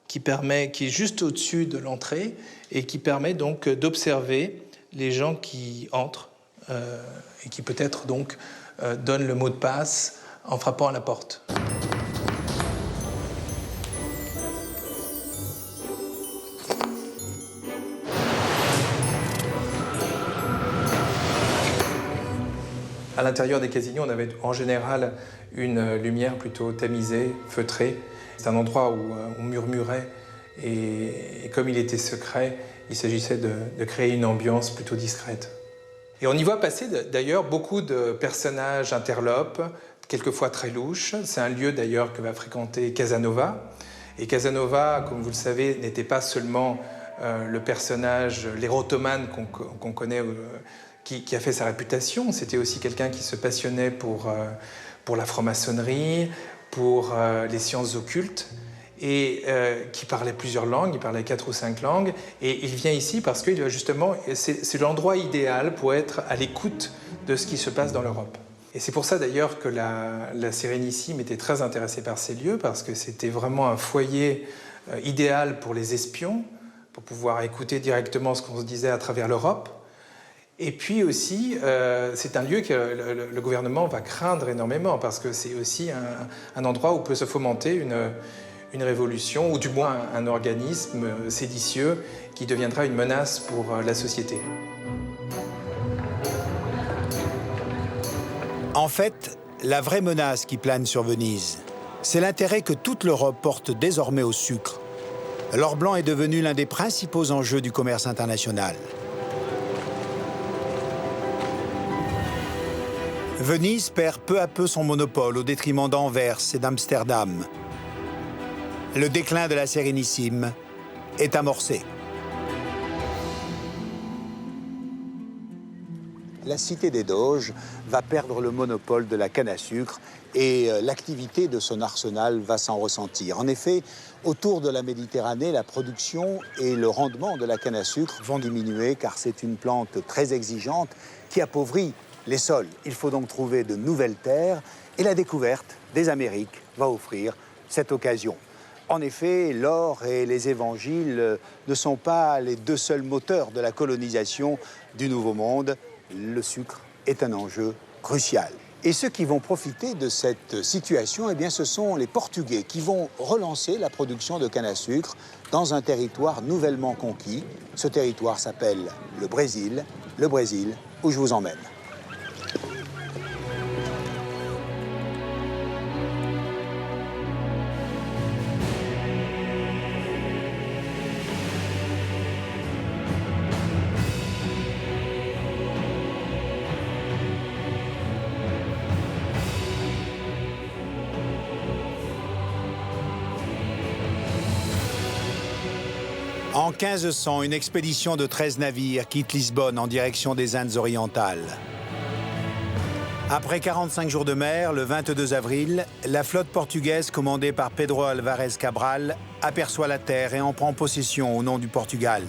qui est juste au-dessus de l'entrée et qui permet donc d'observer les gens qui entrent et qui peut-être donc donnent le mot de passe en frappant à la porte. À l'intérieur des casinos, on avait en général une lumière plutôt tamisée, feutrée. C'est un endroit où on murmurait et comme il était secret, il s'agissait de créer une ambiance plutôt discrète. Et on y voit passer d'ailleurs beaucoup de personnages interlopes, quelquefois très louches. C'est un lieu d'ailleurs que va fréquenter Casanova. Et Casanova, comme vous le savez, n'était pas seulement le personnage, l'érotomane qu'on connaît, qui a fait sa réputation. C'était aussi quelqu'un qui se passionnait pour la franc-maçonnerie, pour les sciences occultes, et qui parlait plusieurs langues, il parlait 4 ou 5 langues. Et il vient ici parce que justement, c'est l'endroit idéal pour être à l'écoute de ce qui se passe dans l'Europe. Et c'est pour ça d'ailleurs que la Sérénissime était très intéressée par ces lieux, parce que c'était vraiment un foyer idéal pour les espions, pour pouvoir écouter directement ce qu'on se disait à travers l'Europe. Et puis aussi, c'est un lieu que le gouvernement va craindre énormément, parce que c'est aussi un endroit où peut se fomenter une révolution, ou du moins un organisme séditieux qui deviendra une menace pour la société. En fait, la vraie menace qui plane sur Venise, c'est l'intérêt que toute l'Europe porte désormais au sucre. L'or blanc est devenu l'un des principaux enjeux du commerce international. Venise perd peu à peu son monopole au détriment d'Anvers et d'Amsterdam. Le déclin de la Sérénissime est amorcé. La cité des Doges va perdre le monopole de la canne à sucre et l'activité de son arsenal va s'en ressentir. En effet, autour de la Méditerranée, la production et le rendement de la canne à sucre vont diminuer car c'est une plante très exigeante qui appauvrit les sols. Il faut donc trouver de nouvelles terres et la découverte des Amériques va offrir cette occasion. En effet, l'or et les évangiles ne sont pas les deux seuls moteurs de la colonisation du Nouveau Monde. Le sucre est un enjeu crucial. Et ceux qui vont profiter de cette situation, eh bien, ce sont les Portugais qui vont relancer la production de canne à sucre dans un territoire nouvellement conquis. Ce territoire s'appelle le Brésil où je vous emmène. En 1500, une expédition de 13 navires quitte Lisbonne en direction des Indes orientales. Après 45 jours de mer, le 22 avril, la flotte portugaise commandée par Pedro Álvares Cabral aperçoit la terre et en prend possession au nom du Portugal.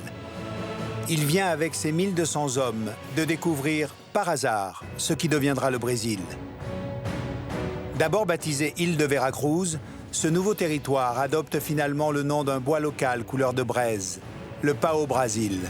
Il vient avec ses 1200 hommes de découvrir par hasard ce qui deviendra le Brésil. D'abord baptisé île de Veracruz, ce nouveau territoire adopte finalement le nom d'un bois local couleur de braise, le pau-brasil.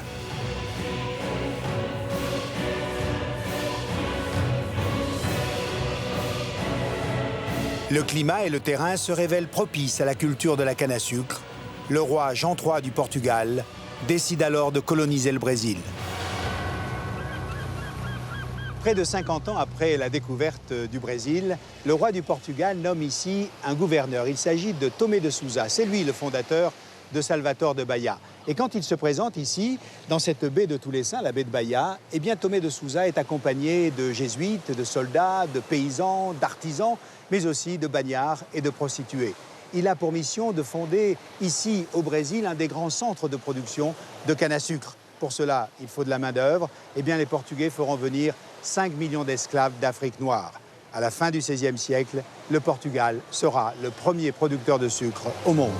Le climat et le terrain se révèlent propices à la culture de la canne à sucre. Le roi Jean III du Portugal décide alors de coloniser le Brésil. Près de 50 ans après la découverte du Brésil, le roi du Portugal nomme ici un gouverneur. Il s'agit de Tomé de Sousa. C'est lui le fondateur de Salvador de Bahia. Et quand il se présente ici, dans cette baie de tous les saints, la baie de Bahia, eh bien Tomé de Sousa est accompagné de jésuites, de soldats, de paysans, d'artisans, mais aussi de bagnards et de prostituées. Il a pour mission de fonder ici, au Brésil, un des grands centres de production de canne à sucre. Pour cela, il faut de la main-d'œuvre. Eh bien, les Portugais feront venir 5 millions d'esclaves d'Afrique noire. À la fin du XVIe siècle, le Portugal sera le premier producteur de sucre au monde.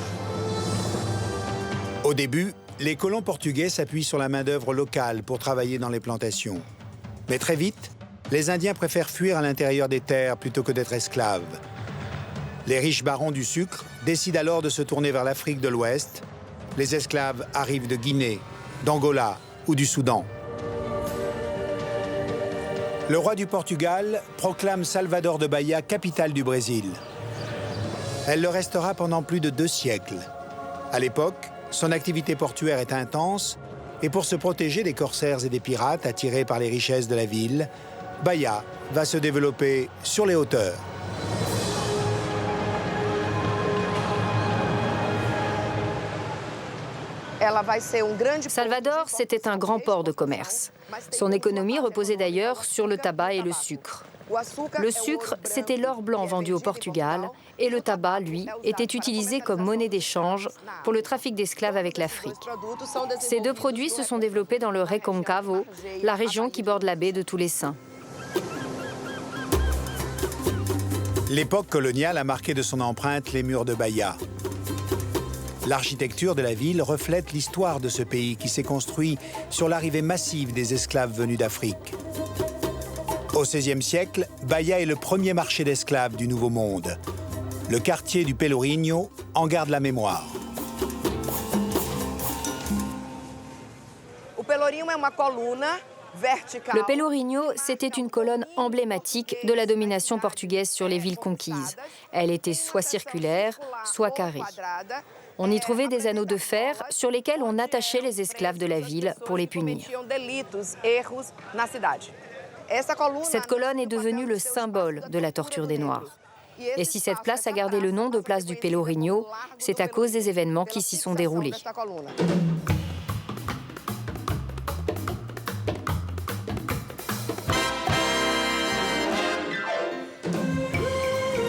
Au début, les colons portugais s'appuient sur la main-d'œuvre locale pour travailler dans les plantations. Mais très vite, les Indiens préfèrent fuir à l'intérieur des terres plutôt que d'être esclaves. Les riches barons du sucre décident alors de se tourner vers l'Afrique de l'Ouest. Les esclaves arrivent de Guinée, d'Angola ou du Soudan. Le roi du Portugal proclame Salvador de Bahia capitale du Brésil. Elle le restera pendant plus de 2 siècles. À l'époque, son activité portuaire est intense et pour se protéger des corsaires et des pirates attirés par les richesses de la ville, Bahia va se développer sur les hauteurs. Salvador, c'était un grand port de commerce. Son économie reposait d'ailleurs sur le tabac et le sucre. Le sucre, c'était l'or blanc vendu au Portugal, et le tabac, lui, était utilisé comme monnaie d'échange pour le trafic d'esclaves avec l'Afrique. Ces deux produits se sont développés dans le Reconcavo, la région qui borde la baie de Tous les Saints. L'époque coloniale a marqué de son empreinte les murs de Bahia. L'architecture de la ville reflète l'histoire de ce pays qui s'est construit sur l'arrivée massive des esclaves venus d'Afrique. Au XVIe siècle, Bahia est le premier marché d'esclaves du Nouveau Monde. Le quartier du Pelourinho en garde la mémoire. Le Pelourinho, c'était une colonne emblématique de la domination portugaise sur les villes conquises. Elle était soit circulaire, soit carrée. On y trouvait des anneaux de fer sur lesquels on attachait les esclaves de la ville pour les punir. Cette colonne est devenue le symbole de la torture des Noirs. Et si cette place a gardé le nom de place du Pelourinho, c'est à cause des événements qui s'y sont déroulés.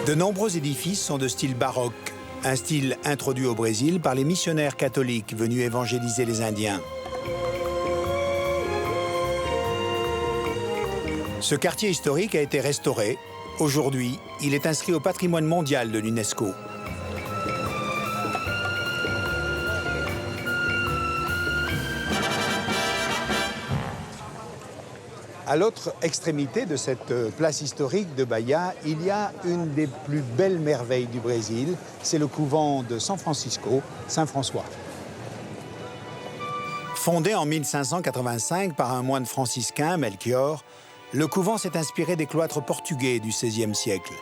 De nombreux édifices sont de style baroque, un style introduit au Brésil par les missionnaires catholiques venus évangéliser les Indiens. Ce quartier historique a été restauré. Aujourd'hui, il est inscrit au patrimoine mondial de l'UNESCO. À l'autre extrémité de cette place historique de Bahia, il y a une des plus belles merveilles du Brésil. C'est le couvent de San Francisco, Saint-François. Fondé en 1585 par un moine franciscain, Melchior, le couvent s'est inspiré des cloîtres portugais du XVIe siècle.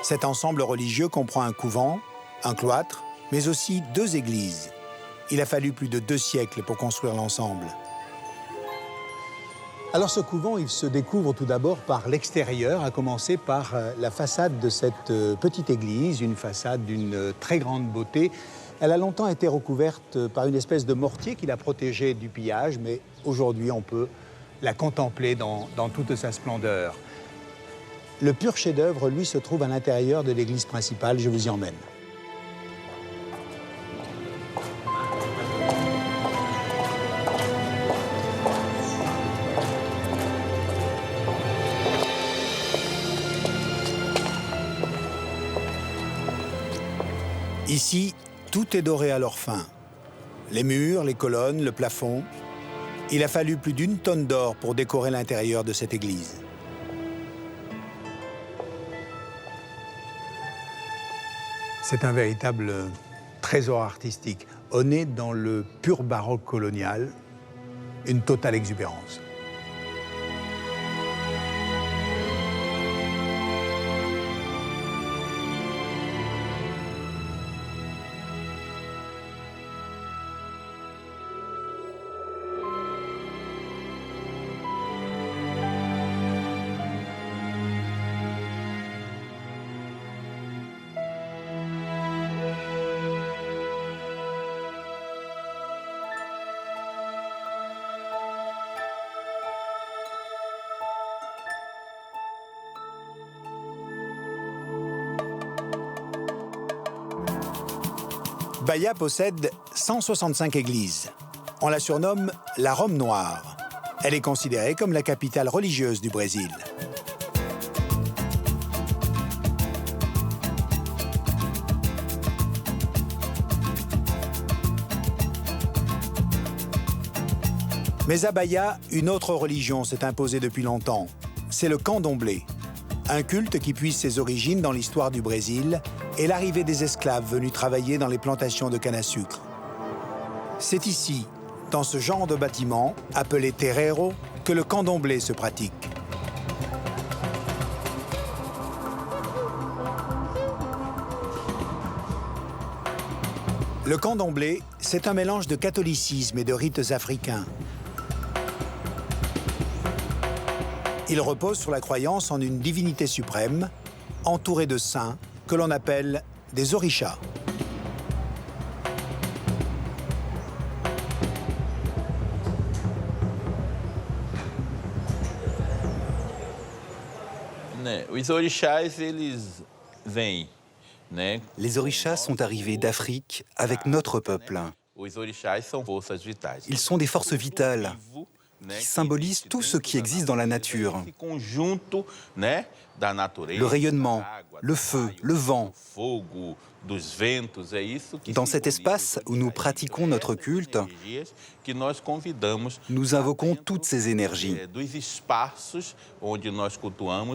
Cet ensemble religieux comprend un couvent, un cloître, mais aussi 2 églises. Il a fallu plus de 2 siècles pour construire l'ensemble. Alors ce couvent, il se découvre tout d'abord par l'extérieur, à commencer par la façade de cette petite église, une façade d'une très grande beauté. Elle a longtemps été recouverte par une espèce de mortier qui l'a protégée du pillage, mais aujourd'hui on peut la contempler dans toute sa splendeur. Le pur chef-d'œuvre, lui, se trouve à l'intérieur de l'église principale. Je vous y emmène. Ici, tout est doré à leur fin. Les murs, les colonnes, le plafond. Il a fallu plus d'1 tonne d'or pour décorer l'intérieur de cette église. C'est un véritable trésor artistique. On est dans le pur baroque colonial, une totale exubérance. Bahia possède 165 églises. On la surnomme la Rome noire. Elle est considérée comme la capitale religieuse du Brésil. Mais à Bahia, une autre religion s'est imposée depuis longtemps. C'est le candomblé, un culte qui puise ses origines dans l'histoire du Brésil et l'arrivée des esclaves venus travailler dans les plantations de canne à sucre. C'est ici, dans ce genre de bâtiment, appelé terreiro, que le candomblé se pratique. Le candomblé, c'est un mélange de catholicisme et de rites africains. Il repose sur la croyance en une divinité suprême, entourée de saints, que l'on appelle des orishas. Les orishas sont arrivés d'Afrique avec notre peuple. Ils sont des forces vitales qui symbolisent tout ce qui existe dans la nature. Le rayonnement, le feu, le vent. Dans cet espace où nous pratiquons notre culte, nous invoquons toutes ces énergies.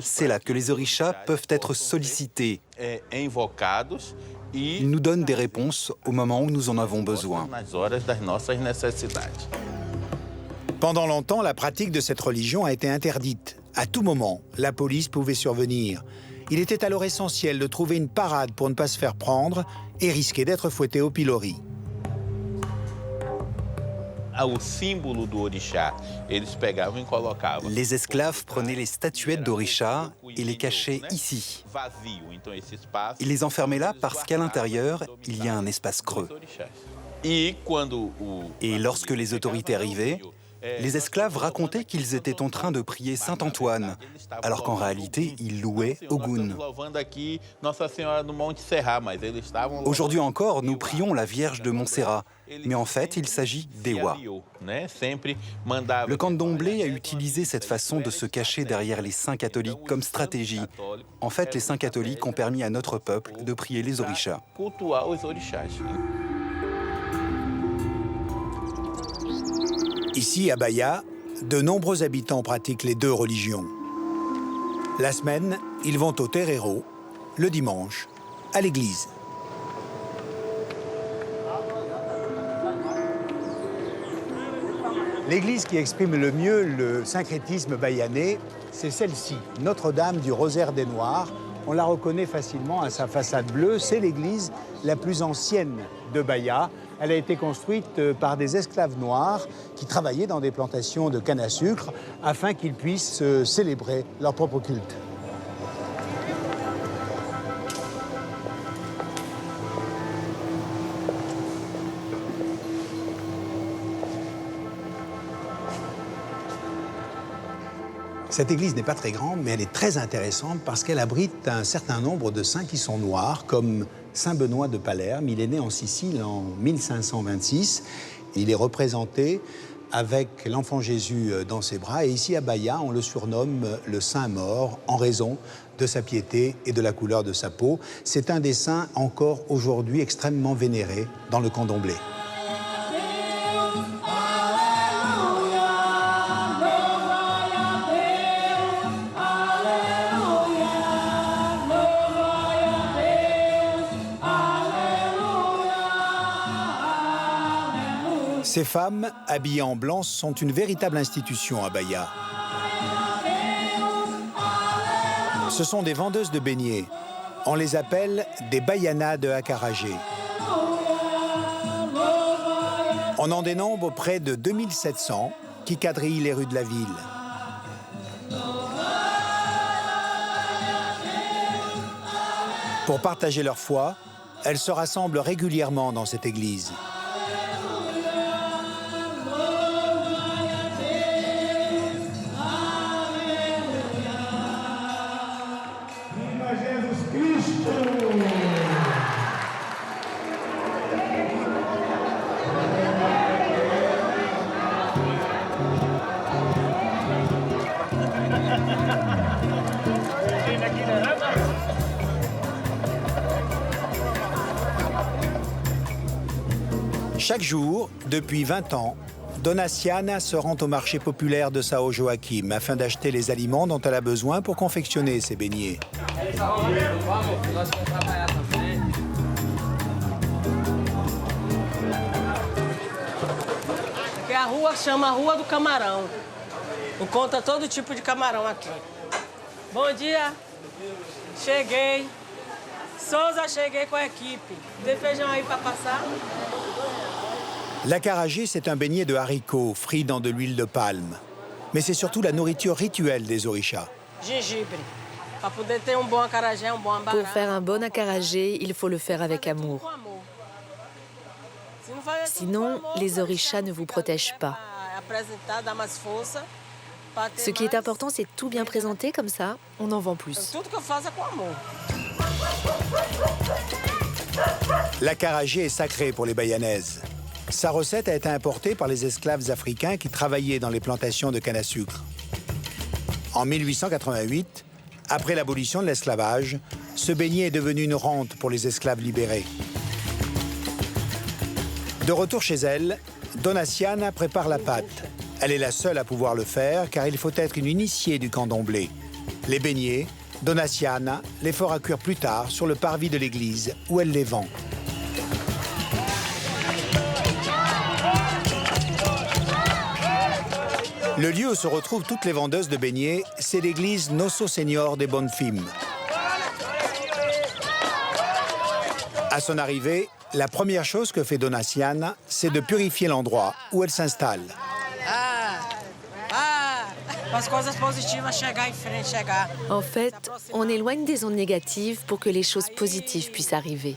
C'est là que les orishas peuvent être sollicités. Ils nous donnent des réponses au moment où nous en avons besoin. Pendant longtemps, la pratique de cette religion a été interdite. À tout moment, la police pouvait survenir. Il était alors essentiel de trouver une parade pour ne pas se faire prendre et risquer d'être fouetté au pilori. Les esclaves prenaient les statuettes d'orishas et les cachaient ici. Ils les enfermaient là parce qu'à l'intérieur, il y a un espace creux. Et lorsque les autorités arrivaient, les esclaves racontaient qu'ils étaient en train de prier Saint-Antoine, alors qu'en réalité, ils louaient Ogun. Aujourd'hui encore, nous prions la Vierge de Montserrat, mais en fait, il s'agit d'Ewa. Le candomblé a utilisé cette façon de se cacher derrière les saints catholiques comme stratégie. En fait, les saints catholiques ont permis à notre peuple de prier les orishas. Ici, à Bahia, de nombreux habitants pratiquent les deux religions. La semaine, ils vont au terreiro, le dimanche, à l'église. L'église qui exprime le mieux le syncrétisme bahianais, c'est celle-ci, Notre-Dame du Rosaire des Noirs. On la reconnaît facilement à sa façade bleue. C'est l'église la plus ancienne de Bahia. Elle a été construite par des esclaves noirs qui travaillaient dans des plantations de canne à sucre afin qu'ils puissent célébrer leur propre culte. Cette église n'est pas très grande, mais elle est très intéressante parce qu'elle abrite un certain nombre de saints qui sont noirs, comme Saint Benoît de Palerme. Il est né en Sicile en 1526. Il est représenté avec l'enfant Jésus dans ses bras. Et ici à Bahia, on le surnomme le Saint mort en raison de sa piété et de la couleur de sa peau. C'est un des saints encore aujourd'hui extrêmement vénérés dans le candomblé. Ces femmes, habillées en blanc, sont une véritable institution à Bahia. Ce sont des vendeuses de beignets. On les appelle des Baianas de Acarajé. On en dénombre près de 2700 qui quadrillent les rues de la ville. Pour partager leur foi, elles se rassemblent régulièrement dans cette église. Chaque jour, depuis 20 ans, Donaciana se rend au marché populaire de São Joaquim afin d'acheter les aliments dont elle a besoin pour confectionner ses beignets. Aqui a rua chama Rua do Camarão. Encontra todo tipo de camarão aqui. Bom dia. Cheguei. Souza, cheguei com a equipe. Tem feijão aí para passar? L'acarajé, c'est un beignet de haricots frit dans de l'huile de palme. mais c'est surtout la nourriture rituelle des orishas. Gengibre. Para poder ter um bom acarajé, um bom ambará. Pour faire un bon acarajé, il faut le faire avec amour. Sinon, les orishas ne vous protègent pas. Apresentar, dar mais força. Ce qui est important, c'est tout bien présenter, comme ça, on en vend plus. Tudo que eu faço é com amor. L'acarajé est sacré pour les Bayanaises. Sa recette a été importée par les esclaves africains qui travaillaient dans les plantations de canne à sucre. En 1888, après l'abolition de l'esclavage, ce beignet est devenu une rente pour les esclaves libérés. De retour chez elle, Donaciana prépare la pâte. Elle est la seule à pouvoir le faire car il faut être une initiée du candomblé. Les beignets, Donaciana les fera cuire plus tard sur le parvis de l'église où elle les vend. Le lieu où se retrouvent toutes les vendeuses de beignets, c'est l'église Nosso Senhor de Bonfim. À son arrivée, la première chose que fait Donaciana, c'est de purifier l'endroit où elle s'installe. En fait, on éloigne des ondes négatives pour que les choses positives puissent arriver.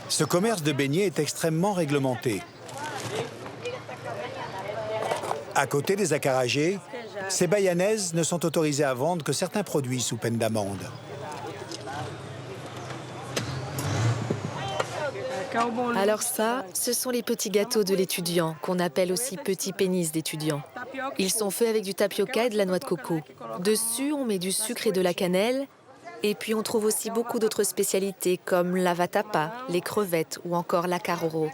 Ce commerce de beignets est extrêmement réglementé. À côté des acarajés, ces Bayanaises ne sont autorisées à vendre que certains produits sous peine d'amende. Alors ça, ce sont les petits gâteaux de l'étudiant, qu'on appelle aussi petits pénis d'étudiant. Ils sont faits avec du tapioca et de la noix de coco. Dessus, on met du sucre et de la cannelle. Et puis on trouve aussi beaucoup d'autres spécialités comme la vatapa, les crevettes ou encore la caroro.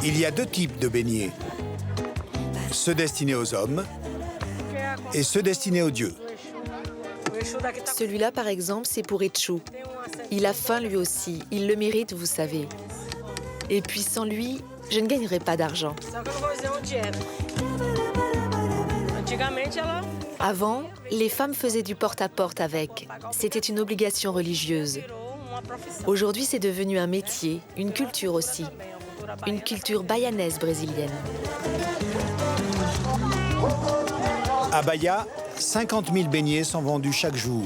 Il y a deux types de beignets. Ceux destinés aux hommes et ceux destinés aux dieux. Celui-là, par exemple, c'est pour Etchou. Il a faim lui aussi, il le mérite, vous savez. Et puis sans lui, je ne gagnerai pas d'argent. Avant, les femmes faisaient du porte-à-porte avec. C'était une obligation religieuse. Aujourd'hui, c'est devenu un métier, une culture aussi. Une culture bayanaise brésilienne. À Bahia, 50 000 beignets sont vendus chaque jour.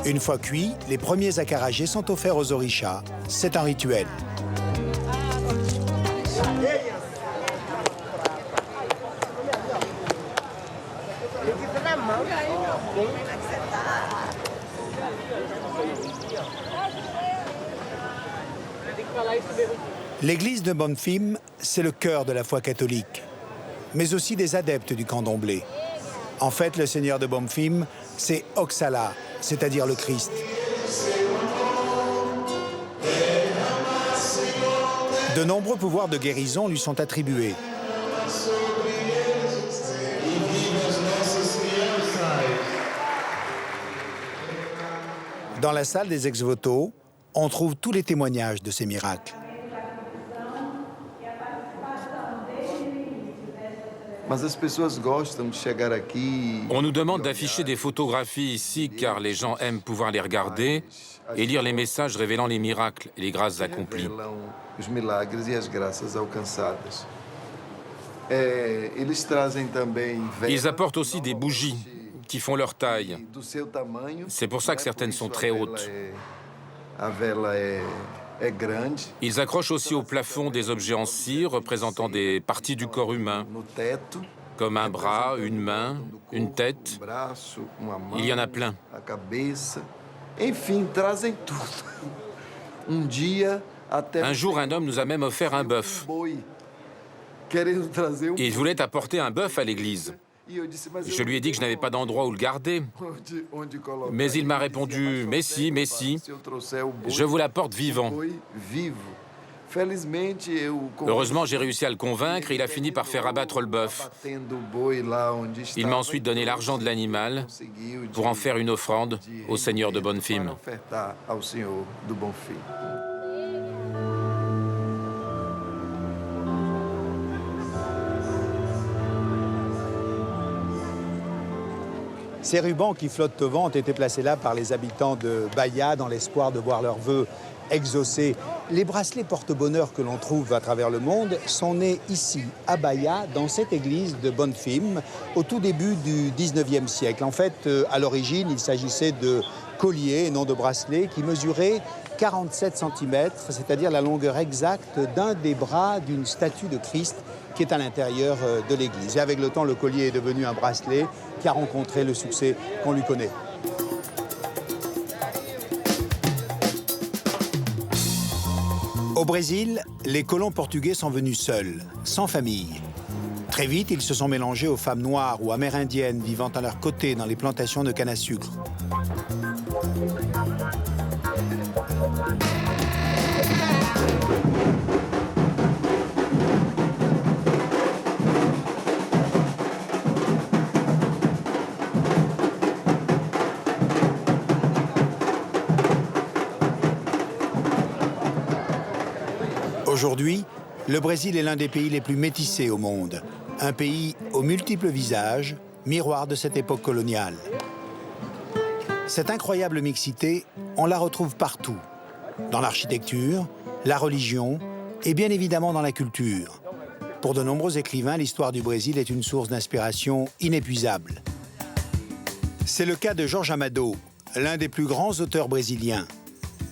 Une fois cuits, les premiers acarajés sont offerts aux orishas. C'est un rituel. L'église de Bonfim, c'est le cœur de la foi catholique, mais aussi des adeptes du candomblé. En fait, le seigneur de Bonfim, c'est Oxala, c'est-à-dire le Christ. De nombreux pouvoirs de guérison lui sont attribués. Dans la salle des ex-voto, on trouve tous les témoignages de ces miracles. On nous demande d'afficher des photographies ici car les gens aiment pouvoir les regarder et lire les messages révélant les miracles et les grâces accomplies. Ils apportent aussi des bougies qui font leur taille. C'est pour ça que certaines sont très hautes. Ils accrochent aussi au plafond des objets en cire représentant des parties du corps humain, comme un bras, une main, une tête. Il y en a plein. Un jour, un homme nous a même offert un bœuf. Il voulait apporter un bœuf à l'église. Je lui ai dit que je n'avais pas d'endroit où le garder. Mais il m'a répondu « Mais si, mais si, je vous l'apporte vivant ». Heureusement, j'ai réussi à le convaincre et il a fini par faire abattre le bœuf. Il m'a ensuite donné l'argent de l'animal pour en faire une offrande au Seigneur de Bonfim. Ces rubans qui flottent au vent ont été placés là par les habitants de Bahia dans l'espoir de voir leurs vœux exaucés. Les bracelets porte-bonheur que l'on trouve à travers le monde sont nés ici, à Bahia, dans cette église de Bonfim, au tout début du 19e siècle. En fait, à l'origine, il s'agissait de colliers et non de bracelets qui mesuraient 47 cm, c'est-à-dire la longueur exacte d'un des bras d'une statue de Christ qui est à l'intérieur de l'église. Et avec le temps, le collier est devenu un bracelet qui a rencontré le succès qu'on lui connaît. Au Brésil, les colons portugais sont venus seuls, sans famille. Très vite, ils se sont mélangés aux femmes noires ou amérindiennes vivant à leur côté dans les plantations de canne à sucre. Aujourd'hui, le Brésil est l'un des pays les plus métissés au monde. Un pays aux multiples visages, miroir de cette époque coloniale. Cette incroyable mixité, on la retrouve partout. Dans l'architecture, la religion et bien évidemment dans la culture. Pour de nombreux écrivains, l'histoire du Brésil est une source d'inspiration inépuisable. C'est le cas de Jorge Amado, l'un des plus grands auteurs brésiliens.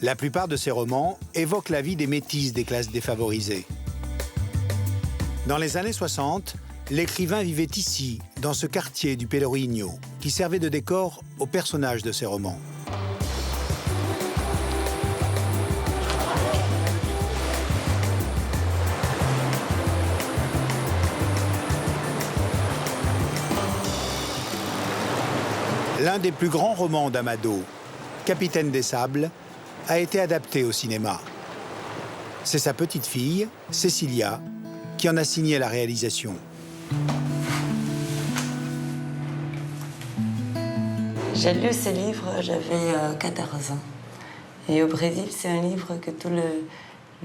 La plupart de ses romans évoquent la vie des métis des classes défavorisées. Dans les années 60, l'écrivain vivait ici, dans ce quartier du Pelourinho, qui servait de décor aux personnages de ses romans. L'un des plus grands romans d'Amado, Capitaine des Sables, a été adapté au cinéma. C'est sa petite-fille, Cecilia, qui en a signé la réalisation. J'ai lu ce livre, j'avais 14 ans. Et au Brésil, c'est un livre que tous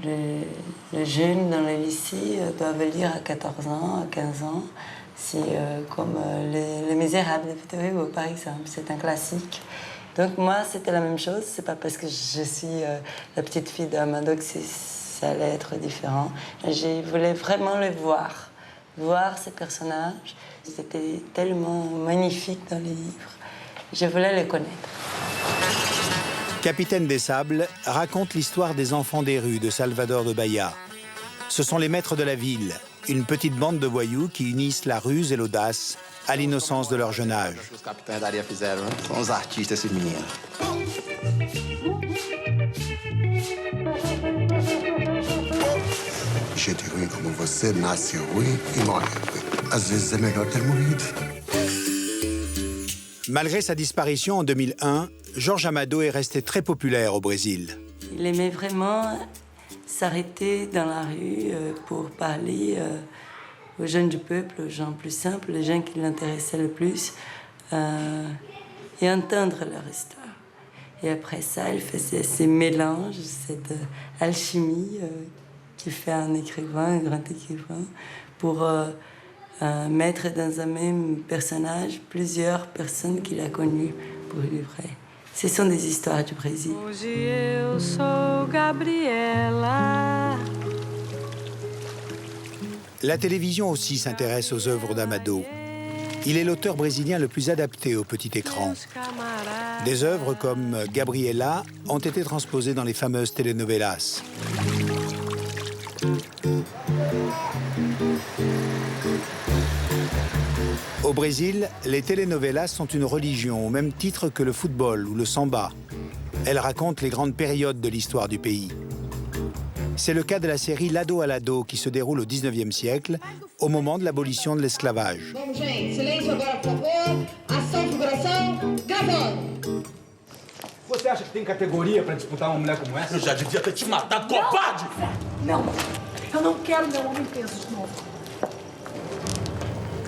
les jeunes dans le lycée doivent lire à 14 ans, à 15 ans. C'est comme Les Misérables de Victor Hugo, par exemple. C'est un classique. Donc moi, c'était la même chose. C'est pas parce que je suis la petite fille d'Amado que ça allait être différent. Je voulais vraiment le voir ces personnages. C'était tellement magnifique dans les livres. Je voulais les connaître. Capitaine des Sables raconte l'histoire des enfants des rues de Salvador de Bahia. Ce sont les maîtres de la ville, une petite bande de voyous qui unissent la ruse et l'audace à l'innocence de leur jeune âge. Os capitães da areia fizeram, né? São uns artistas, esses meninos. Gente ruim como você nasce ruim e morre ruim. Às vezes é melhor ter morrido. Malgré sa disparition en 2001, Jorge Amado est resté très populaire au Brésil. Il aimait vraiment s'arrêter dans la rue pour parler aux jeunes du peuple, aux gens plus simples, les gens qui l'intéressaient le plus, et entendre leur histoire. Et après ça, il faisait ces mélanges, cette alchimie qui fait un écrivain, un grand écrivain, pour mettre dans un même personnage plusieurs personnes qu'il a connues pour vivre. Ce sont des histoires du Brésil. Hoje eu sou Gabriela. La télévision aussi s'intéresse aux œuvres d'Amado. Il est l'auteur brésilien le plus adapté au petit écran. Des œuvres comme Gabriela ont été transposées dans les fameuses telenovelas. Au Brésil, les telenovelas sont une religion au même titre que le football ou le samba. Elles racontent les grandes périodes de l'histoire du pays. C'est le cas de la série Lado a Lado qui se déroule au 19e siècle, au moment de l'abolition de l'esclavage. Vamos, gente. Silêncio agora, por favor. Ação, figuração, gravando. Você acha que tem categoria para disputar uma mulher como essa? Eu já devia ter te matado, covarde! Não, eu não quero meu homem preso de novo.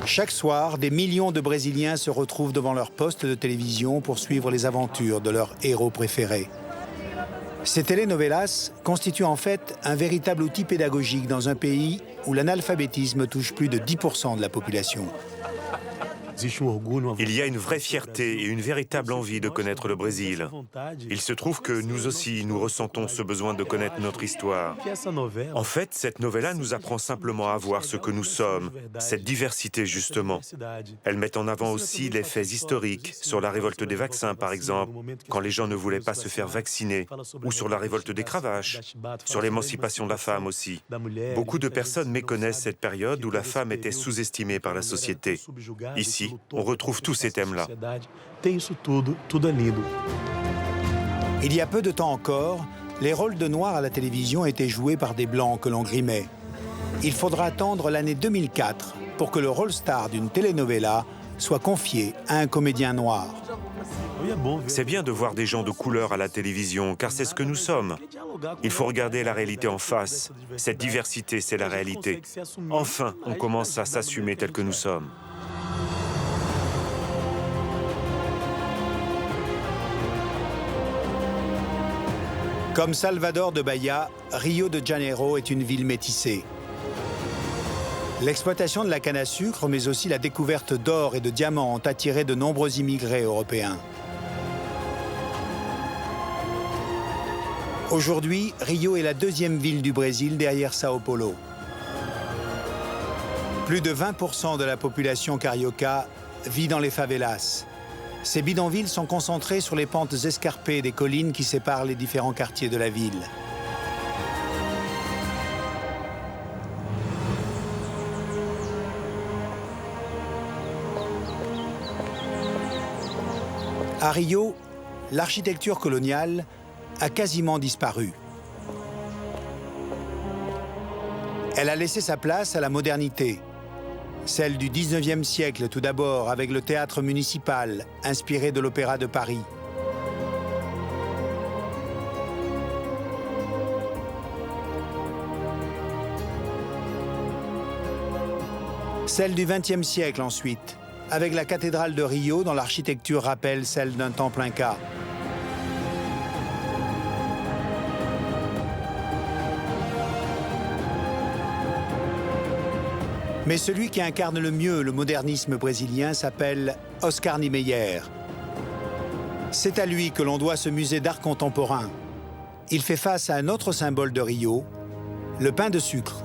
Chaque soir, des millions de Brésiliens se retrouvent devant leur poste de télévision pour suivre les aventures de leurs héros préférés. Ces telenovelas constituent en fait un véritable outil pédagogique dans un pays où l'analphabétisme touche plus de 10% de la population. Il y a une vraie fierté et une véritable envie de connaître le Brésil. Il se trouve que nous aussi, nous ressentons ce besoin de connaître notre histoire. En fait, cette novella nous apprend simplement à voir ce que nous sommes, cette diversité justement. Elle met en avant aussi les faits historiques, sur la révolte des vaccins par exemple, quand les gens ne voulaient pas se faire vacciner, ou sur la révolte des cravaches, sur l'émancipation de la femme aussi. Beaucoup de personnes méconnaissent cette période où la femme était sous-estimée par la société. Ici, on retrouve tous ces thèmes-là. Il y a peu de temps encore, les rôles de noirs à la télévision étaient joués par des blancs que l'on grimait. Il faudra attendre l'année 2004 pour que le rôle star d'une telenovela soit confié à un comédien noir. C'est bien de voir des gens de couleur à la télévision, car c'est ce que nous sommes. Il faut regarder la réalité en face. Cette diversité, c'est la réalité. Enfin, on commence à s'assumer tel que nous sommes. Comme Salvador de Bahia, Rio de Janeiro est une ville métissée. L'exploitation de la canne à sucre, mais aussi la découverte d'or et de diamants ont attiré de nombreux immigrés européens. Aujourd'hui, Rio est la deuxième ville du Brésil derrière Sao Paulo. Plus de 20% de la population carioca vit dans les favelas. Ces bidonvilles sont concentrés sur les pentes escarpées des collines qui séparent les différents quartiers de la ville. À Rio, l'architecture coloniale a quasiment disparu. Elle a laissé sa place à la modernité. Celle du 19e siècle tout d'abord, avec le théâtre municipal, inspiré de l'Opéra de Paris. Celle du XXe siècle ensuite, avec la cathédrale de Rio dont l'architecture rappelle celle d'un temple inca. Mais celui qui incarne le mieux le modernisme brésilien s'appelle Oscar Niemeyer. C'est à lui que l'on doit ce musée d'art contemporain. Il fait face à un autre symbole de Rio, le pain de sucre.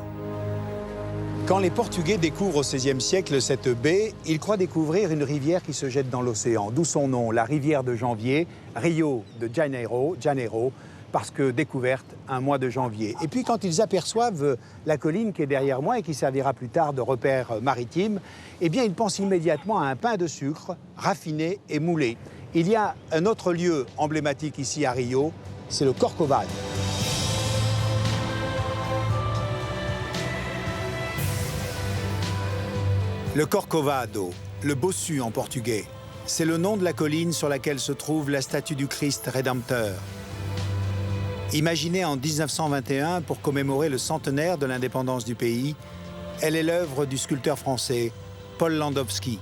Quand les Portugais découvrent au XVIe siècle cette baie, ils croient découvrir une rivière qui se jette dans l'océan, d'où son nom, la rivière de janvier, Rio de Janeiro, parce que découverte un mois de janvier. Et puis quand ils aperçoivent la colline qui est derrière moi et qui servira plus tard de repère maritime, eh bien ils pensent immédiatement à un pain de sucre raffiné et moulé. Il y a un autre lieu emblématique ici à Rio, c'est le Corcovado. Le Corcovado, le bossu en portugais, c'est le nom de la colline sur laquelle se trouve la statue du Christ Rédempteur. Imaginée en 1921 pour commémorer le centenaire de l'indépendance du pays, elle est l'œuvre du sculpteur français Paul Landowski.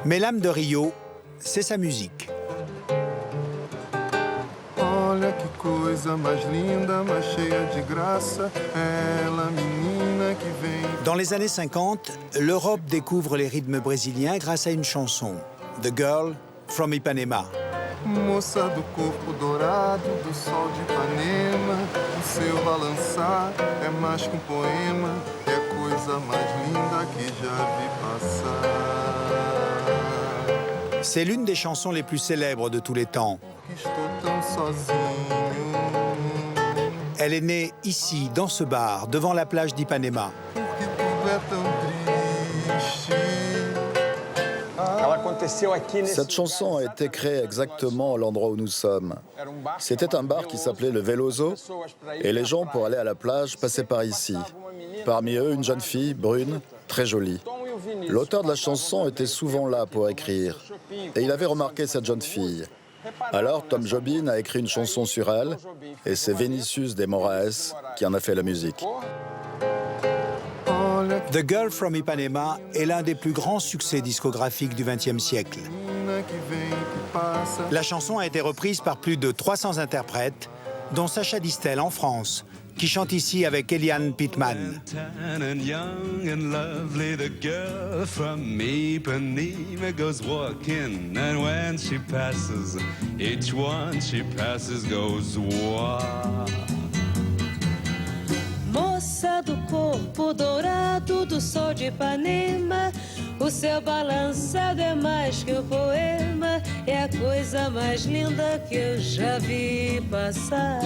Mais l'âme de Rio, c'est sa musique. Olha que coisa mais linda, mais cheia de graça, ela menina que vem. Dans les années 50, l'Europe découvre les rythmes brésiliens grâce à une chanson, The Girl from Ipanema. Moça do corpo dourado, do sol de Ipanema, o seu balançar é mais que poema, é a coisa mais linda que já vi passar. C'est l'une des chansons les plus célèbres de tous les temps. Elle est née ici, dans ce bar, devant la plage d'Ipanema. Cette chanson a été créée exactement à l'endroit où nous sommes. C'était un bar qui s'appelait le Veloso, et les gens, pour aller à la plage, passaient par ici. Parmi eux, une jeune fille, brune, très jolie. L'auteur de la chanson était souvent là pour écrire, et il avait remarqué cette jeune fille. Alors Tom Jobim a écrit une chanson sur elle, et c'est Vinicius de Moraes qui en a fait la musique. The Girl from Ipanema est l'un des plus grands succès discographiques du XXe siècle. La chanson a été reprise par plus de 300 interprètes, dont Sacha Distel en France, qui chante ici avec Eliane Pittman. And young and lovely, the girl from Ipanema goes walking, and when she passes, each one she passes goes wow. Moça do corpo dourado do sol de Ipanema, o seu balançado é mais que um poema, é a coisa mais linda que eu já vi passar.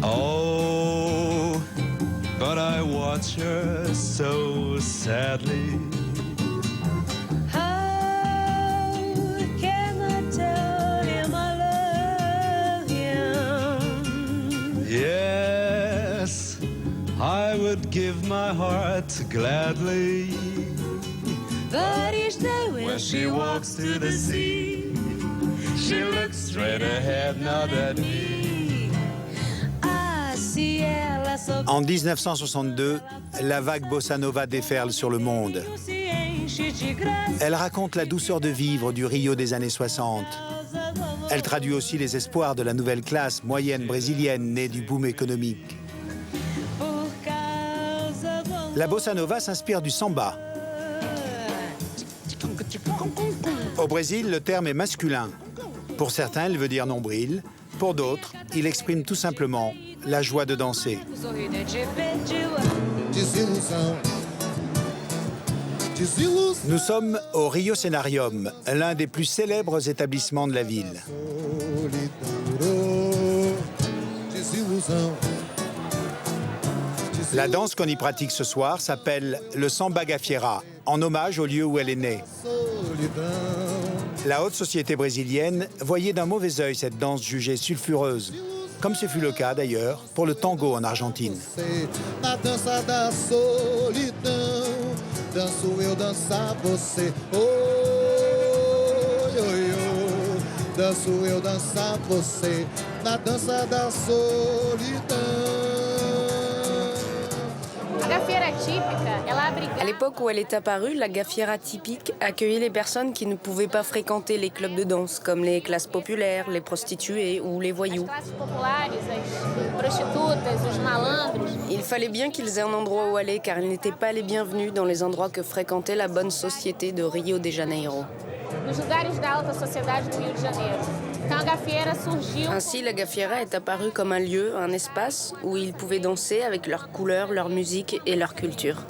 Oh, but I watch her so sadly. How can I tell him I love him? Yes, I would give my heart gladly. But each day when she walks to the sea, she looks straight ahead, not at me. En 1962, la vague bossa nova déferle sur le monde. Elle raconte la douceur de vivre du Rio des années 60. Elle traduit aussi les espoirs de la nouvelle classe moyenne brésilienne née du boom économique. La bossa nova s'inspire du samba. Au Brésil, le terme est masculin. Pour certains, il veut dire nombril. Pour d'autres, il exprime tout simplement la joie de danser. Nous sommes au Rio Cenarium, l'un des plus célèbres établissements de la ville. La danse qu'on y pratique ce soir s'appelle le Samba Gafieira, en hommage au lieu où elle est née. La haute société brésilienne voyait d'un mauvais œil cette danse jugée sulfureuse, comme ce fut le cas d'ailleurs pour le tango en Argentine. À l'époque où elle est apparue, la gafieira typique accueillait les personnes qui ne pouvaient pas fréquenter les clubs de danse, comme les classes populaires, les prostituées ou les voyous. Il fallait bien qu'ils aient un endroit où aller, car ils n'étaient pas les bienvenus dans les endroits que fréquentait la bonne société de Rio de Janeiro. Ainsi, la gafieira est apparue comme un lieu, un espace où ils pouvaient danser avec leurs couleurs, leur musique et leur culture.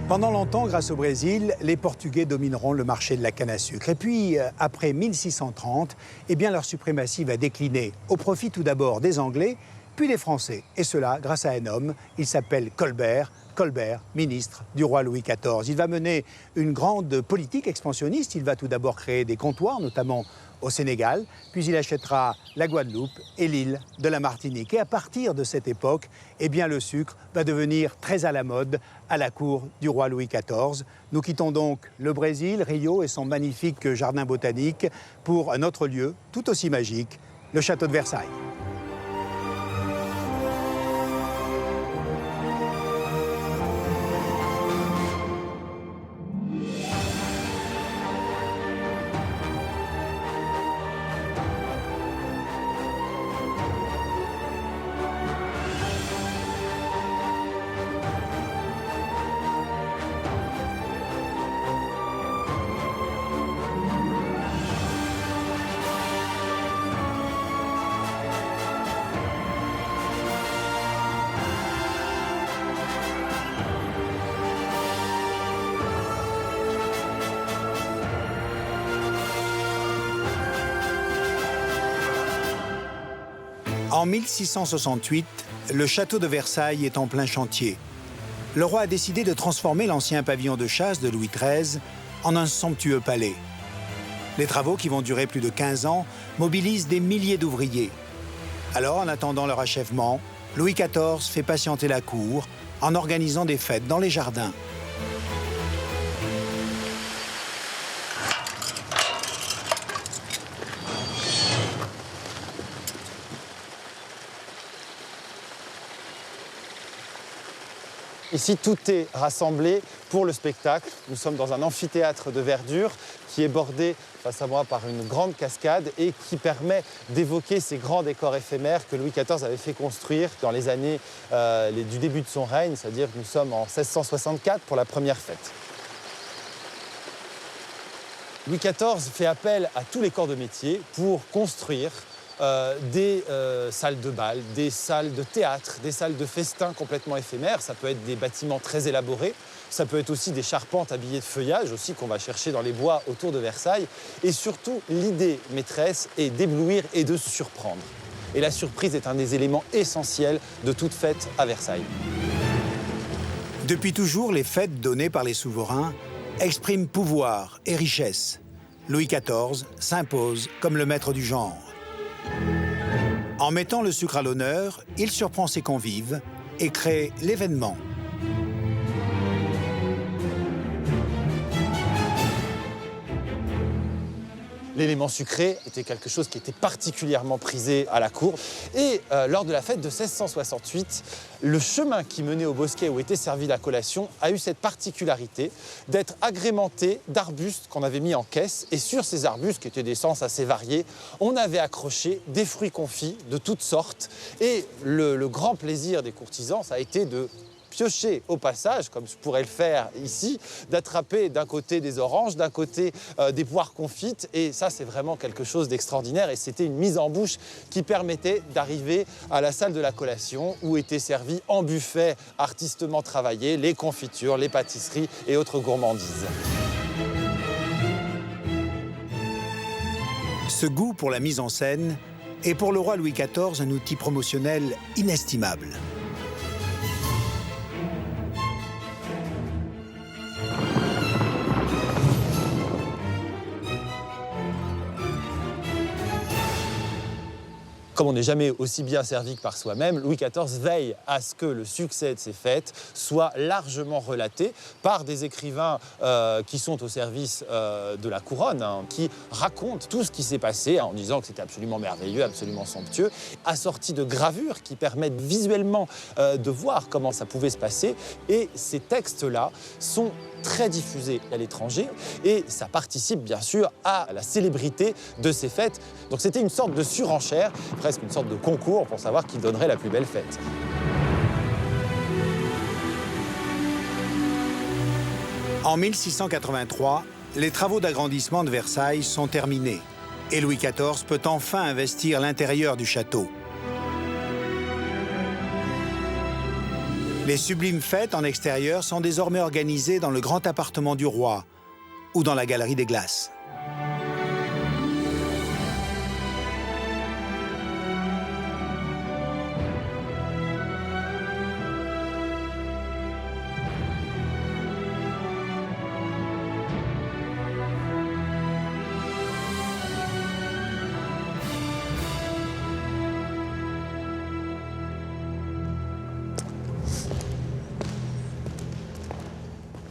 Pendant longtemps, grâce au Brésil, les Portugais domineront le marché de la canne à sucre. Et puis, après 1630, eh bien, leur suprématie va décliner au profit tout d'abord des Anglais, puis des Français. Et cela grâce à un homme, il s'appelle Colbert. Colbert, ministre du roi Louis XIV. Il va mener une grande politique expansionniste. Il va tout d'abord créer des comptoirs, notamment au Sénégal, puis il achètera la Guadeloupe et l'île de la Martinique. Et à partir de cette époque, eh bien, le sucre va devenir très à la mode à la cour du roi Louis XIV. Nous quittons donc le Brésil, Rio et son magnifique jardin botanique pour un autre lieu tout aussi magique, le château de Versailles. En 1668, le château de Versailles est en plein chantier. Le roi a décidé de transformer l'ancien pavillon de chasse de Louis XIII en un somptueux palais. Les travaux, qui vont durer plus de 15 ans, mobilisent des milliers d'ouvriers. Alors, en attendant leur achèvement, Louis XIV fait patienter la cour en organisant des fêtes dans les jardins. Ici, tout est rassemblé pour le spectacle. Nous sommes dans un amphithéâtre de verdure qui est bordé face à moi par une grande cascade et qui permet d'évoquer ces grands décors éphémères que Louis XIV avait fait construire dans les années du début de son règne, c'est-à-dire que nous sommes en 1664 pour la première fête. Louis XIV fait appel à tous les corps de métier pour construire des salles de bal, des salles de théâtre, des salles de festin complètement éphémères. Ça peut être des bâtiments très élaborés, ça peut être aussi des charpentes habillées de feuillage aussi qu'on va chercher dans les bois autour de Versailles. Et surtout, l'idée maîtresse est d'éblouir et de surprendre. Et la surprise est un des éléments essentiels de toute fête à Versailles. Depuis toujours, les fêtes données par les souverains expriment pouvoir et richesse. Louis XIV s'impose comme le maître du genre. En mettant le sucre à l'honneur, il surprend ses convives et crée l'événement. L'élément sucré était quelque chose qui était particulièrement prisé à la cour. Et lors de la fête de 1668, le chemin qui menait au bosquet où était servie la collation a eu cette particularité d'être agrémenté d'arbustes qu'on avait mis en caisse. Et sur ces arbustes, qui étaient d'essence assez variées, on avait accroché des fruits confits de toutes sortes. Et le grand plaisir des courtisans, ça a été de piocher au passage, comme je pourrais le faire ici, d'attraper d'un côté des oranges, d'un côté des poires confites. Et ça, c'est vraiment quelque chose d'extraordinaire. Et c'était une mise en bouche qui permettait d'arriver à la salle de la collation où étaient servis en buffet artistement travaillés les confitures, les pâtisseries et autres gourmandises. Ce goût pour la mise en scène est pour le roi Louis XIV un outil promotionnel inestimable. Comme on n'est jamais aussi bien servi que par soi-même, Louis XIV veille à ce que le succès de ces fêtes soit largement relaté par des écrivains qui sont au service de la couronne, qui racontent tout ce qui s'est passé en disant que c'était absolument merveilleux, absolument somptueux, assorti de gravures qui permettent visuellement de voir comment ça pouvait se passer. Et ces textes-là sont très diffusés à l'étranger et ça participe bien sûr à la célébrité de ces fêtes. Donc c'était une sorte de surenchère, presque une sorte de concours pour savoir qui donnerait la plus belle fête. En 1683, les travaux d'agrandissement de Versailles sont terminés et Louis XIV peut enfin investir l'intérieur du château. Les sublimes fêtes en extérieur sont désormais organisées dans le grand appartement du roi ou dans la galerie des glaces.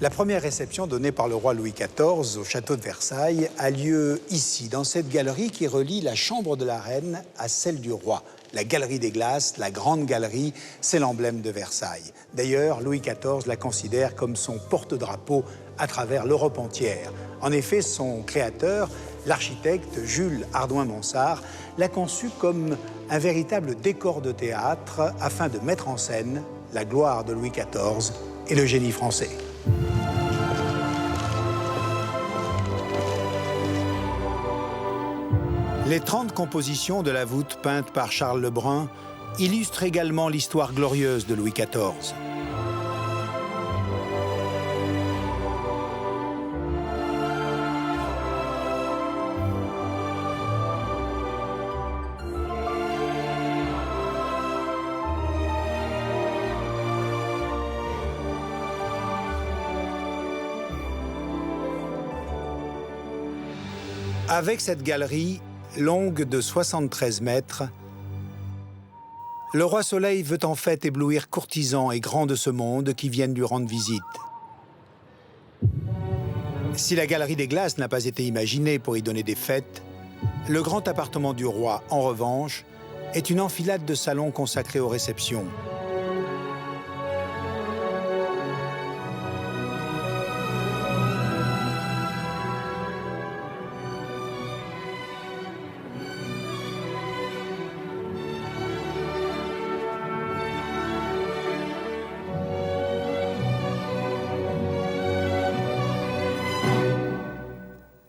La première réception donnée par le roi Louis XIV au château de Versailles a lieu ici, dans cette galerie qui relie la chambre de la reine à celle du roi. La galerie des glaces, la grande galerie, c'est l'emblème de Versailles. D'ailleurs, Louis XIV la considère comme son porte-drapeau à travers l'Europe entière. En effet, son créateur, l'architecte Jules Hardouin-Monsart, l'a conçu comme un véritable décor de théâtre afin de mettre en scène la gloire de Louis XIV et le génie français. Les 30 compositions de la voûte peintes par Charles Lebrun illustrent également l'histoire glorieuse de Louis XIV. Avec cette galerie, longue de 73 mètres, le roi Soleil veut en fait éblouir courtisans et grands de ce monde qui viennent lui rendre visite. Si la galerie des glaces n'a pas été imaginée pour y donner des fêtes, le grand appartement du roi, en revanche, est une enfilade de salons consacrés aux réceptions.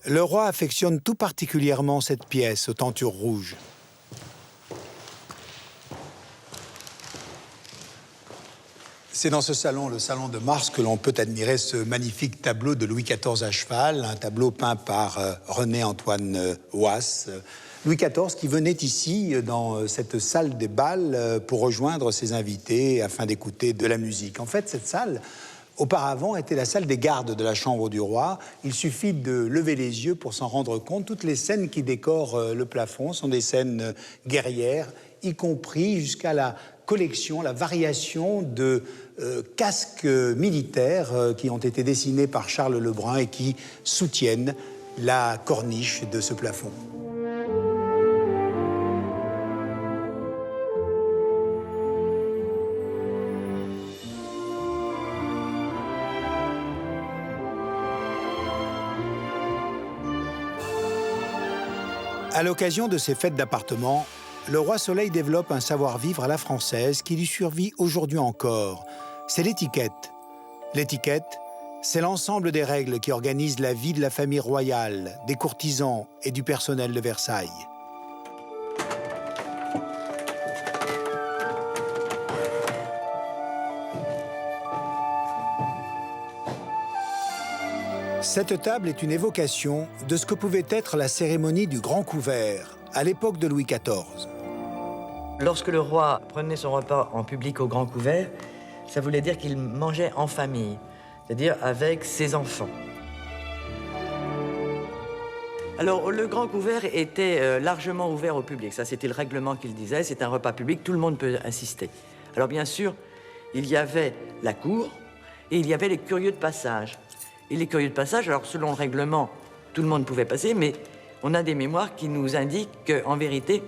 Le roi affectionne tout particulièrement cette pièce aux tentures rouges. C'est dans ce salon, le salon de Mars, que l'on peut admirer ce magnifique tableau de Louis XIV à cheval, un tableau peint par René-Antoine Wass. Louis XIV qui venait ici, dans cette salle des bals, pour rejoindre ses invités afin d'écouter de la musique. En fait, cette salle, auparavant, était la salle des gardes de la chambre du roi. Il suffit de lever les yeux pour s'en rendre compte. Toutes les scènes qui décorent le plafond sont des scènes guerrières, y compris jusqu'à la collection, la variation de casques militaires qui ont été dessinés par Charles Lebrun et qui soutiennent la corniche de ce plafond. À l'occasion de ces fêtes d'appartement, le roi Soleil développe un savoir-vivre à la française qui lui survit aujourd'hui encore. C'est l'étiquette. L'étiquette, c'est l'ensemble des règles qui organisent la vie de la famille royale, des courtisans et du personnel de Versailles. Cette table est une évocation de ce que pouvait être la cérémonie du grand couvert à l'époque de Louis XIV. Lorsque le roi prenait son repas en public au grand couvert, ça voulait dire qu'il mangeait en famille, c'est-à-dire avec ses enfants. Alors, le grand couvert était largement ouvert au public. Ça, c'était le règlement qu'il disait. C'est un repas public, tout le monde peut assister. Alors, bien sûr, il y avait la cour et il y avait les curieux de passage. Et les curieux de passage, alors selon le règlement, tout le monde pouvait passer, mais on a des mémoires qui nous indiquent qu'en vérité,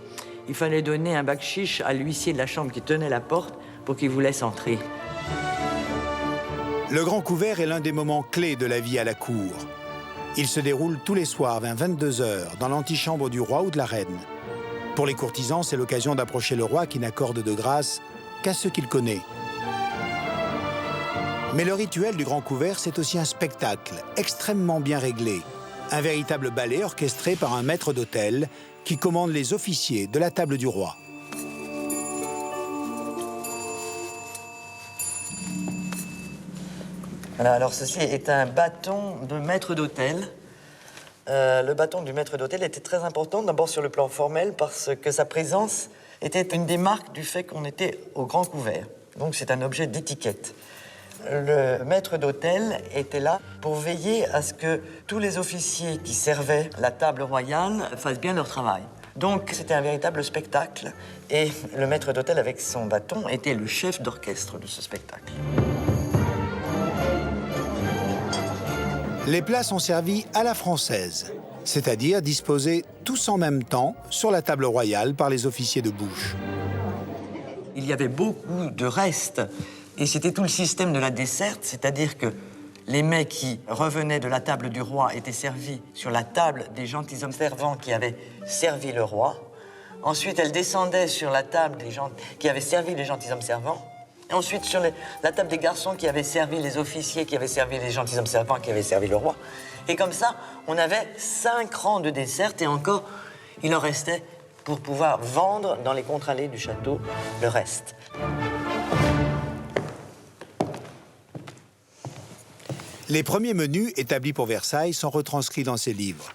il fallait donner un bakchich à l'huissier de la chambre qui tenait la porte pour qu'il vous laisse entrer. Le grand couvert est l'un des moments clés de la vie à la cour. Il se déroule tous les soirs vers 22 h dans l'antichambre du roi ou de la reine. Pour les courtisans, c'est l'occasion d'approcher le roi qui n'accorde de grâce qu'à ceux qu'il connaît. Mais le rituel du grand couvert, c'est aussi un spectacle extrêmement bien réglé. Un véritable ballet orchestré par un maître d'hôtel qui commande les officiers de la table du roi. Voilà, alors ceci est un bâton de maître d'hôtel. Le bâton du maître d'hôtel était très important, d'abord sur le plan formel, parce que sa présence était une des marques du fait qu'on était au grand couvert. Donc c'est un objet d'étiquette. Le maître d'hôtel était là pour veiller à ce que tous les officiers qui servaient la table royale fassent bien leur travail. Donc c'était un véritable spectacle et le maître d'hôtel avec son bâton était le chef d'orchestre de ce spectacle. Les plats sont servis à la française, c'est-à-dire disposés tous en même temps sur la table royale par les officiers de bouche. Il y avait beaucoup de restes. Et c'était tout le système de la desserte, c'est-à-dire que les mets qui revenaient de la table du roi étaient servis sur la table des gentilshommes servants qui avaient servi le roi. Ensuite, elles descendaient sur la table des gens qui avaient servi les gentilshommes servants. Et ensuite, sur la table des garçons qui avaient servi les officiers, qui avaient servi les gentilshommes servants, qui avaient servi le roi. Et comme ça, on avait 5 rangs de dessertes et encore, il en restait pour pouvoir vendre dans les contre-allées du château le reste. Les premiers menus établis pour Versailles sont retranscrits dans ces livres.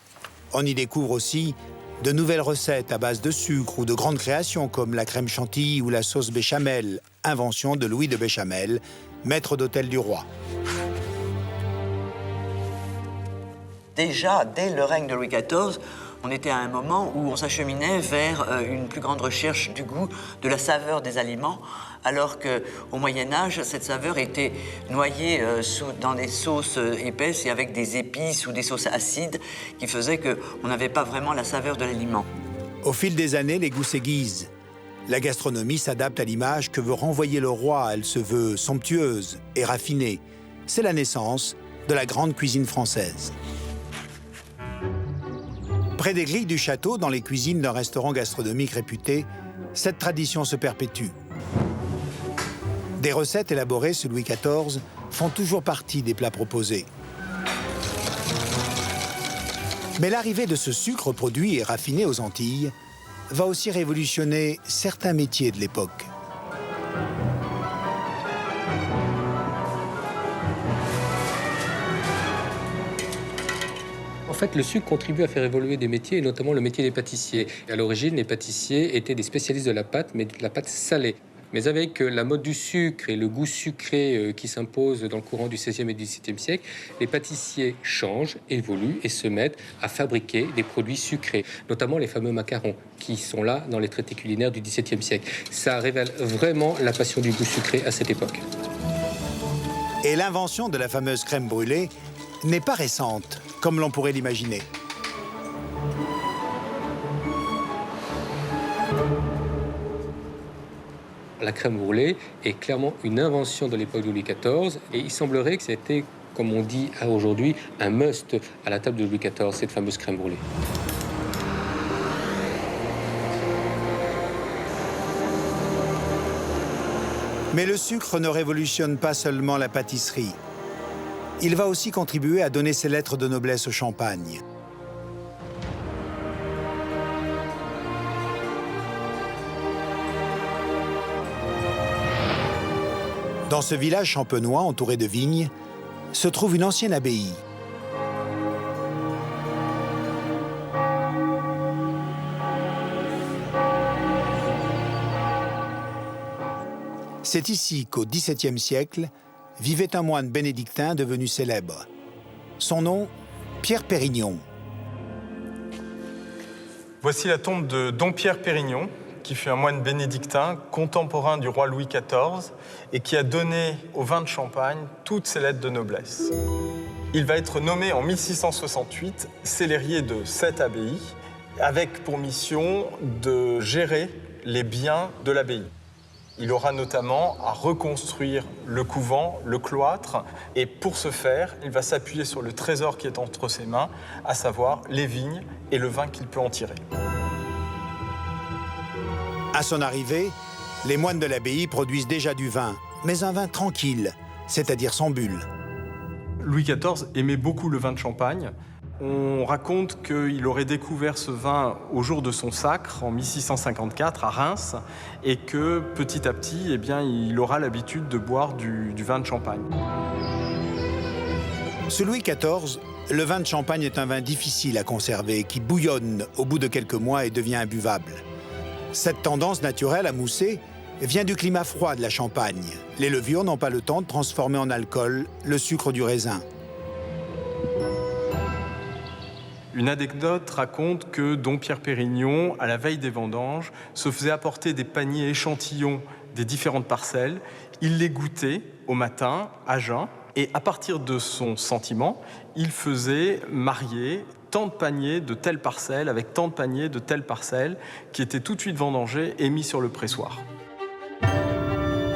On y découvre aussi de nouvelles recettes à base de sucre ou de grandes créations comme la crème chantilly ou la sauce béchamel, invention de Louis de Béchamel, maître d'hôtel du roi. Déjà, dès le règne de Louis XIV, On était à un moment où on s'acheminait vers une plus grande recherche du goût, de la saveur des aliments, alors qu'au Moyen-Âge, cette saveur était noyée dans des sauces épaisses et avec des épices ou des sauces acides qui faisaient qu'on n'avait pas vraiment la saveur de l'aliment. Au fil des années, les goûts s'aiguisent. La gastronomie s'adapte à l'image que veut renvoyer le roi. Elle se veut somptueuse et raffinée. C'est la naissance de la grande cuisine française. Près des grilles du château, dans les cuisines d'un restaurant gastronomique réputé, cette tradition se perpétue. Des recettes élaborées sous Louis XIV font toujours partie des plats proposés. Mais l'arrivée de ce sucre produit et raffiné aux Antilles va aussi révolutionner certains métiers de l'époque. En fait, le sucre contribue à faire évoluer des métiers, et notamment le métier des pâtissiers. Et à l'origine, les pâtissiers étaient des spécialistes de la pâte, mais de la pâte salée. Mais avec la mode du sucre et le goût sucré qui s'impose dans le courant du XVIe et du XVIIe siècle, les pâtissiers changent, évoluent et se mettent à fabriquer des produits sucrés, notamment les fameux macarons qui sont là dans les traités culinaires du XVIIe siècle. Ça révèle vraiment la passion du goût sucré à cette époque. Et l'invention de la fameuse crème brûlée n'est pas récente, comme l'on pourrait l'imaginer. La crème brûlée est clairement une invention de l'époque de Louis XIV et il semblerait que c'était, comme on dit aujourd'hui, un must à la table de Louis XIV, cette fameuse crème brûlée. Mais le sucre ne révolutionne pas seulement la pâtisserie. Il va aussi contribuer à donner ses lettres de noblesse au champagne. Dans ce village champenois entouré de vignes, se trouve une ancienne abbaye. C'est ici qu'au XVIIe siècle vivait un moine bénédictin devenu célèbre. Son nom, Pierre Pérignon. Voici la tombe de Dom Pierre Pérignon, qui fut un moine bénédictin, contemporain du roi Louis XIV, et qui a donné au vin de Champagne toutes ses lettres de noblesse. Il va être nommé en 1668 cellérier de cette abbaye, avec pour mission de gérer les biens de l'abbaye. Il aura notamment à reconstruire le couvent, le cloître, et pour ce faire, il va s'appuyer sur le trésor qui est entre ses mains, à savoir les vignes et le vin qu'il peut en tirer. À son arrivée, les moines de l'abbaye produisent déjà du vin, mais un vin tranquille, c'est-à-dire sans bulle. Louis XIV aimait beaucoup le vin de Champagne. On raconte qu'il aurait découvert ce vin au jour de son sacre, en 1654, à Reims, et que petit à petit, eh bien, il aura l'habitude de boire du vin de Champagne. Sous Louis XIV, le vin de Champagne est un vin difficile à conserver, qui bouillonne au bout de quelques mois et devient imbuvable. Cette tendance naturelle à mousser vient du climat froid de la Champagne. Les levures n'ont pas le temps de transformer en alcool le sucre du raisin. Une anecdote raconte que Dom Pierre Pérignon, à la veille des vendanges, se faisait apporter des paniers échantillons des différentes parcelles. Il les goûtait au matin, à jeun, et à partir de son sentiment, il faisait marier tant de paniers de telle parcelle avec tant de paniers de telle parcelle qui étaient tout de suite vendangés et mis sur le pressoir.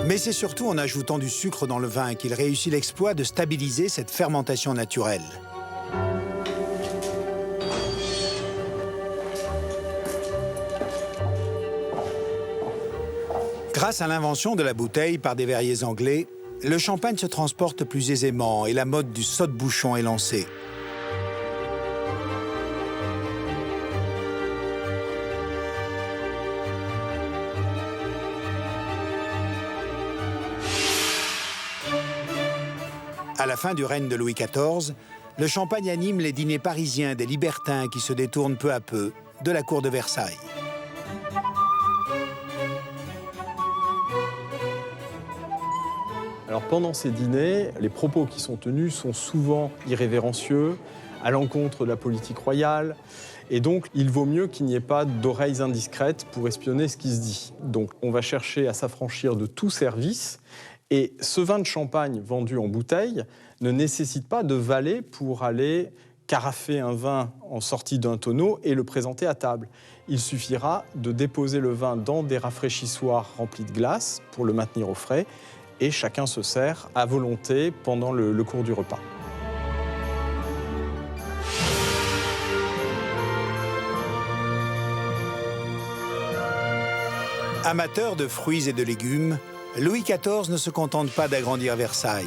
Mais c'est surtout en ajoutant du sucre dans le vin qu'il réussit l'exploit de stabiliser cette fermentation naturelle. Grâce à l'invention de la bouteille par des verriers anglais, le champagne se transporte plus aisément et la mode du saute-bouchon est lancée. À la fin du règne de Louis XIV, le champagne anime les dîners parisiens des libertins qui se détournent peu à peu de la cour de Versailles. Alors pendant ces dîners, les propos qui sont tenus sont souvent irrévérencieux, à l'encontre de la politique royale. Et donc, il vaut mieux qu'il n'y ait pas d'oreilles indiscrètes pour espionner ce qui se dit. Donc, on va chercher à s'affranchir de tout service. Et ce vin de champagne vendu en bouteille ne nécessite pas de valet pour aller carafer un vin en sortie d'un tonneau et le présenter à table. Il suffira de déposer le vin dans des rafraîchissoirs remplis de glace pour le maintenir au frais et chacun se sert à volonté pendant le cours du repas. Amateur de fruits et de légumes, Louis XIV ne se contente pas d'agrandir Versailles.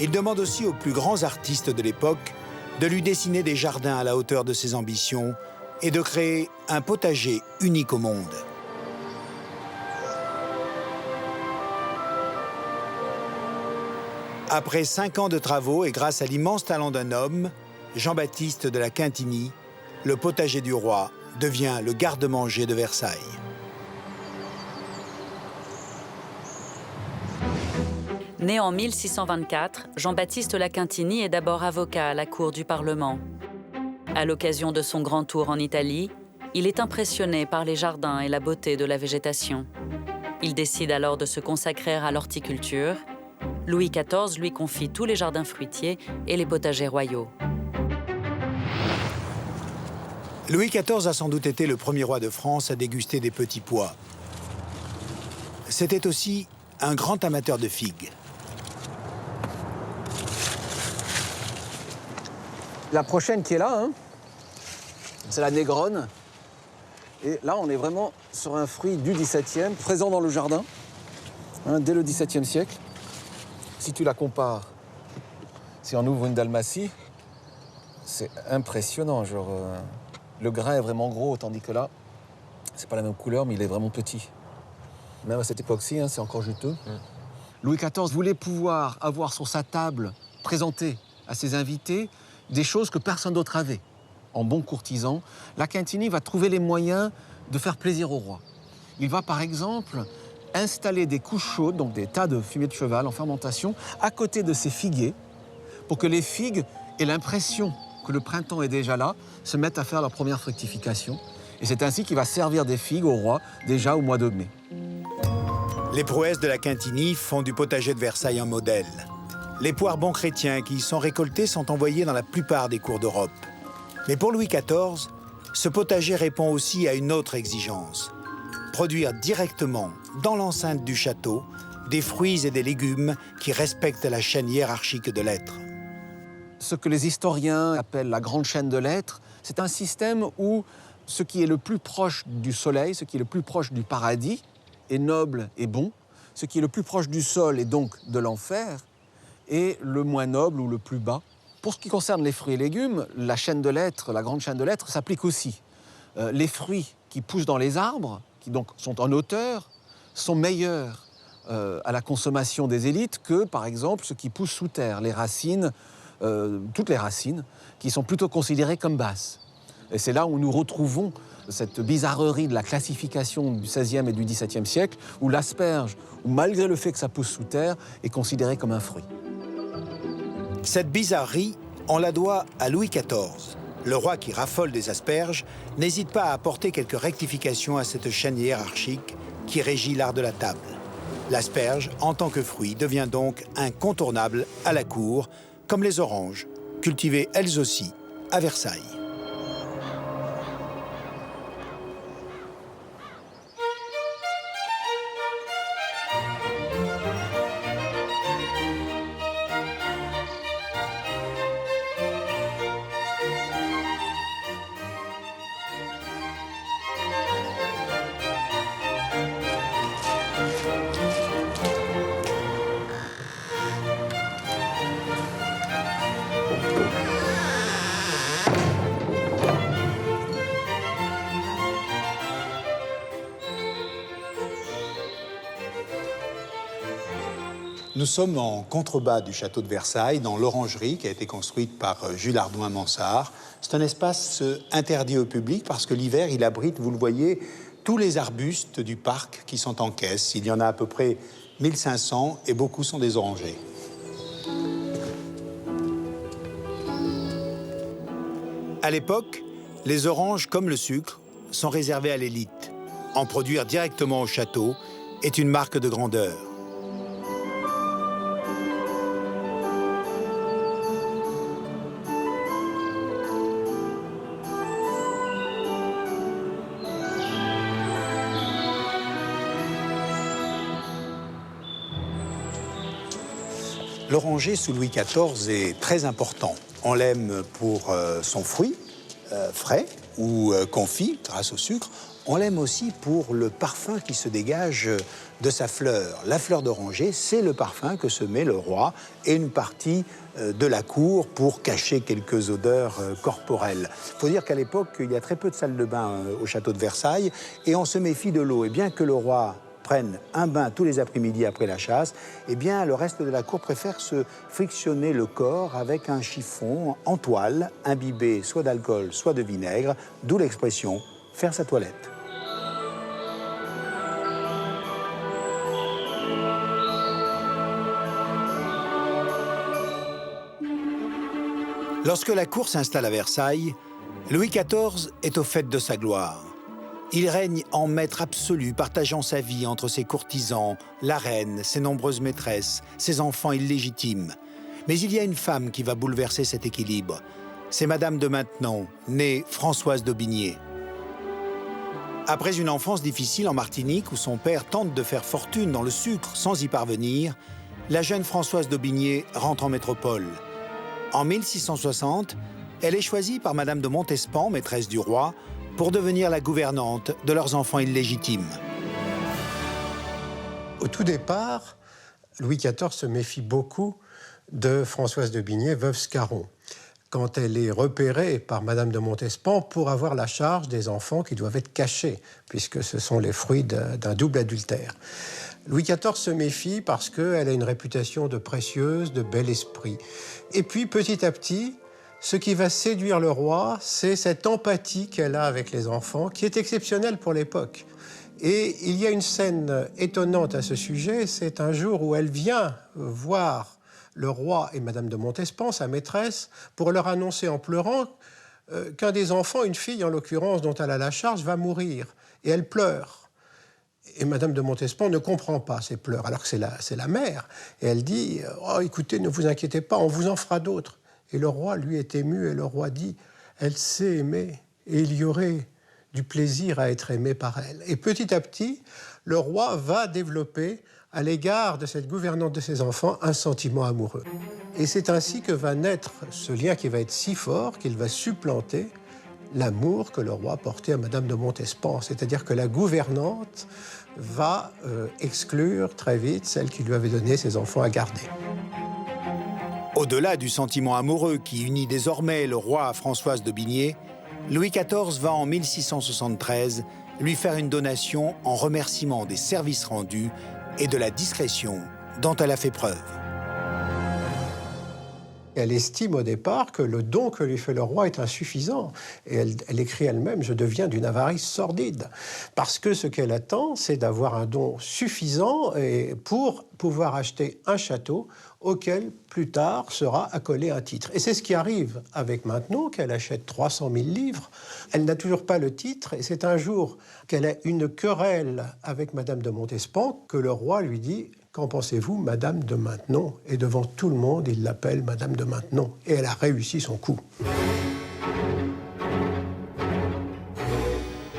Il demande aussi aux plus grands artistes de l'époque de lui dessiner des jardins à la hauteur de ses ambitions et de créer un potager unique au monde. Après 5 ans de travaux et grâce à l'immense talent d'un homme, Jean-Baptiste de la Quintinie, le potager du roi devient le garde-manger de Versailles. Né en 1624, Jean-Baptiste La Quintinie est d'abord avocat à la cour du Parlement. À l'occasion de son grand tour en Italie, il est impressionné par les jardins et la beauté de la végétation. Il décide alors de se consacrer à l'horticulture. Louis XIV lui confie tous les jardins fruitiers et les potagers royaux. Louis XIV a sans doute été le premier roi de France à déguster des petits pois. C'était aussi un grand amateur de figues. La prochaine qui est là, hein, c'est la Négrone. Et là, on est vraiment sur un fruit du XVIIe, présent dans le jardin, hein, dès le XVIIe siècle. Si tu la compares, si on ouvre une Dalmatie, c'est impressionnant. Genre, le grain est vraiment gros, tandis que là, c'est pas la même couleur, mais il est vraiment petit. Même à cette époque-ci, hein, c'est encore juteux. Louis XIV voulait pouvoir avoir sur sa table, présenter à ses invités, des choses que personne d'autre avait. En bon courtisan, La Quintinie va trouver les moyens de faire plaisir au roi. Il va par exemple installer des couches chaudes, donc des tas de fumée de cheval en fermentation, à côté de ses figuiers, pour que les figues aient l'impression que le printemps est déjà là, se mettent à faire leur première fructification. Et c'est ainsi qu'il va servir des figues au roi, déjà au mois de mai. Les prouesses de La Quintinie font du potager de Versailles un modèle. Les poires bons chrétiens qui y sont récoltés sont envoyés dans la plupart des cours d'Europe. Mais pour Louis XIV, ce potager répond aussi à une autre exigence. Produire directement, dans l'enceinte du château, des fruits et des légumes qui respectent la chaîne hiérarchique de l'être. Ce que les historiens appellent la grande chaîne de l'être, c'est un système où ce qui est le plus proche du soleil, ce qui est le plus proche du paradis, est noble et bon. Ce qui est le plus proche du sol et donc de l'enfer est le moins noble ou le plus bas. Pour ce qui concerne les fruits et légumes, la chaîne de l'être, la grande chaîne de l'être, s'applique aussi. Les fruits qui poussent dans les arbres, qui donc sont en hauteur, sont meilleurs à la consommation des élites que, par exemple, ceux qui poussent sous terre, les racines, toutes les racines, qui sont plutôt considérées comme basses. Et c'est là où nous retrouvons cette bizarrerie de la classification du XVIe et du XVIIe siècle, où l'asperge, malgré le fait que ça pousse sous terre, est considéré comme un fruit. Cette bizarrerie, on la doit à Louis XIV. Le roi qui raffole des asperges n'hésite pas à apporter quelques rectifications à cette chaîne hiérarchique qui régit l'art de la table. L'asperge, en tant que fruit, devient donc incontournable à la cour, comme les oranges, cultivées elles aussi à Versailles. Nous sommes en contrebas du château de Versailles, dans l'orangerie qui a été construite par Jules Hardouin-Mansart. C'est un espace interdit au public parce que l'hiver, il abrite, vous le voyez, tous les arbustes du parc qui sont en caisse. Il y en a à peu près 1500 et beaucoup sont des orangers. À l'époque, les oranges, comme le sucre, sont réservées à l'élite. En produire directement au château est une marque de grandeur. L'oranger sous Louis XIV est très important. On l'aime pour son fruit frais ou confit grâce au sucre. On l'aime aussi pour le parfum qui se dégage de sa fleur. La fleur d'oranger, c'est le parfum que se met le roi et une partie de la cour pour cacher quelques odeurs corporelles. Il faut dire qu'à l'époque, il y a très peu de salles de bain au château de Versailles et on se méfie de l'eau. Et bien que le roi prennent un bain tous les après-midi après la chasse, eh bien, le reste de la cour préfère se frictionner le corps avec un chiffon en toile, imbibé soit d'alcool, soit de vinaigre, d'où l'expression « faire sa toilette ». Lorsque la cour s'installe à Versailles, Louis XIV est au fait de sa gloire. Il règne en maître absolu, partageant sa vie entre ses courtisans, la reine, ses nombreuses maîtresses, ses enfants illégitimes. Mais il y a une femme qui va bouleverser cet équilibre. C'est Madame de Maintenon, née Françoise d'Aubigné. Après une enfance difficile en Martinique, où son père tente de faire fortune dans le sucre sans y parvenir, la jeune Françoise d'Aubigné rentre en métropole. En 1660, elle est choisie par Madame de Montespan, maîtresse du roi, pour devenir la gouvernante de leurs enfants illégitimes. Au tout départ, Louis XIV se méfie beaucoup de Françoise d'Aubigné, veuve Scarron, quand elle est repérée par Madame de Montespan pour avoir la charge des enfants qui doivent être cachés, puisque ce sont les fruits d'un double adultère. Louis XIV se méfie parce qu'elle a une réputation de précieuse, de bel esprit. Et puis, petit à petit, ce qui va séduire le roi, c'est cette empathie qu'elle a avec les enfants, qui est exceptionnelle pour l'époque. Et il y a une scène étonnante à ce sujet, c'est un jour où elle vient voir le roi et Madame de Montespan, sa maîtresse, pour leur annoncer en pleurant qu'un des enfants, une fille en l'occurrence dont elle a la charge, va mourir. Et elle pleure. Et Madame de Montespan ne comprend pas ces pleurs, alors que c'est la mère. Et elle dit « Oh, écoutez, ne vous inquiétez pas, on vous en fera d'autres. » Et le roi, lui, est ému, et le roi dit « Elle sait aimer, et il y aurait du plaisir à être aimé par elle. » Et petit à petit, le roi va développer, à l'égard de cette gouvernante de ses enfants, un sentiment amoureux. Et c'est ainsi que va naître ce lien qui va être si fort qu'il va supplanter l'amour que le roi portait à Madame de Montespan. C'est-à-dire que la gouvernante va exclure très vite celle qui lui avait donné ses enfants à garder. Au-delà du sentiment amoureux qui unit désormais le roi à Françoise d'Aubigné, Louis XIV va en 1673 lui faire une donation en remerciement des services rendus et de la discrétion dont elle a fait preuve. Elle estime au départ que le don que lui fait le roi est insuffisant. Et elle écrit elle-même « Je deviens d'une avarice sordide ». Parce que ce qu'elle attend, c'est d'avoir un don suffisant pour pouvoir acheter un château auquel, plus tard, sera accolé un titre. Et c'est ce qui arrive avec Maintenon, qu'elle achète 300 000 livres. Elle n'a toujours pas le titre, et c'est un jour qu'elle a une querelle avec Madame de Montespan que le roi lui dit « Qu'en pensez-vous, Madame de Maintenon ?» Et devant tout le monde, il l'appelle Madame de Maintenon. Et elle a réussi son coup.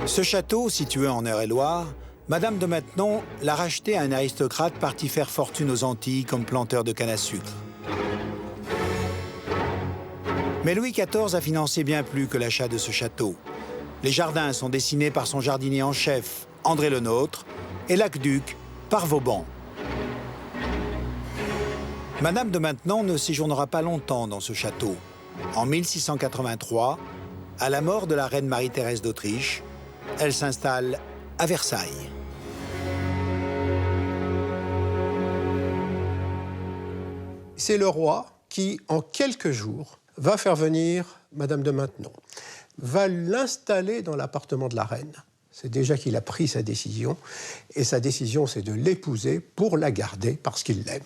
Ce château, situé en Eure-et-Loire, Madame de Maintenon l'a racheté à un aristocrate parti faire fortune aux Antilles comme planteur de canne à sucre. Mais Louis XIV a financé bien plus que l'achat de ce château. Les jardins sont dessinés par son jardinier en chef, André Le Nôtre, et l'aqueduc par Vauban. Madame de Maintenon ne séjournera pas longtemps dans ce château. En 1683, à la mort de la reine Marie-Thérèse d'Autriche, elle s'installe à Versailles. C'est le roi qui, en quelques jours, va faire venir Madame de Maintenon, va l'installer dans l'appartement de la reine. C'est déjà qu'il a pris sa décision, et sa décision, c'est de l'épouser pour la garder parce qu'il l'aime.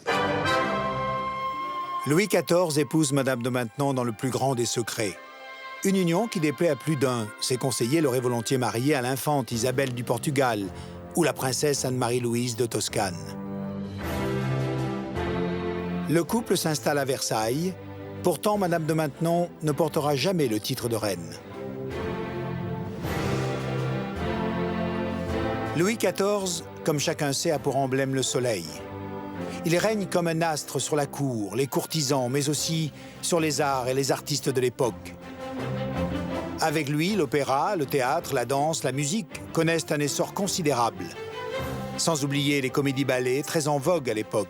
Louis XIV épouse Madame de Maintenon dans le plus grand des secrets. Une union qui déplaît à plus d'un. Ses conseillers l'auraient volontiers marié à l'infante Isabelle du Portugal ou la princesse Anne-Marie-Louise de Toscane. Le couple s'installe à Versailles. Pourtant, Madame de Maintenon ne portera jamais le titre de reine. Louis XIV, comme chacun sait, a pour emblème le soleil. Il règne comme un astre sur la cour, les courtisans, mais aussi sur les arts et les artistes de l'époque. Avec lui, l'opéra, le théâtre, la danse, la musique connaissent un essor considérable. Sans oublier les comédies-ballets, très en vogue à l'époque.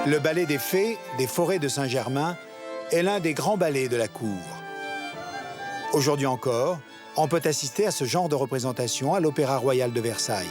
Le ballet des Fées, des Forêts de Saint-Germain, est l'un des grands ballets de la cour. Aujourd'hui encore, on peut assister à ce genre de représentation à l'Opéra Royal de Versailles.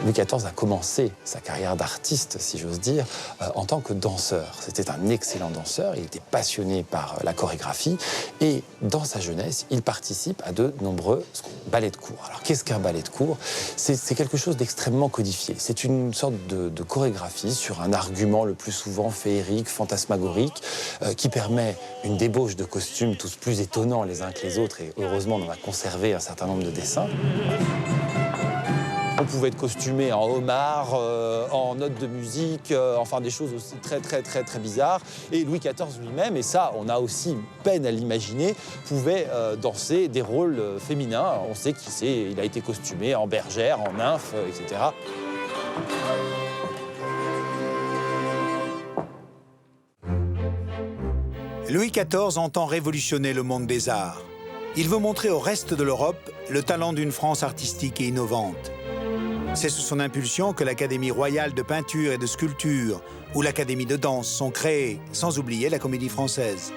Louis XIV a commencé sa carrière d'artiste, si j'ose dire, en tant que danseur. C'était un excellent danseur, il était passionné par la chorégraphie et dans sa jeunesse, il participe à de nombreux ballets de cour. Alors qu'est-ce qu'un ballet de cour? C'est quelque chose d'extrêmement codifié. C'est une sorte de chorégraphie sur un argument le plus souvent féerique, fantasmagorique, qui permet une débauche de costumes tous plus étonnants les uns que les autres et heureusement on en a conservé un certain nombre de dessins. On pouvait être costumé en homard, en notes de musique, enfin des choses aussi très bizarres. Et Louis XIV lui-même, et ça on a aussi peine à l'imaginer, pouvait danser des rôles féminins. On sait qu'il a été costumé en bergère, en nymphe, etc. Louis XIV entend révolutionner le monde des arts. Il veut montrer au reste de l'Europe le talent d'une France artistique et innovante. C'est sous son impulsion que l'Académie royale de peinture et de sculpture ou l'Académie de danse sont créées, sans oublier la Comédie Française.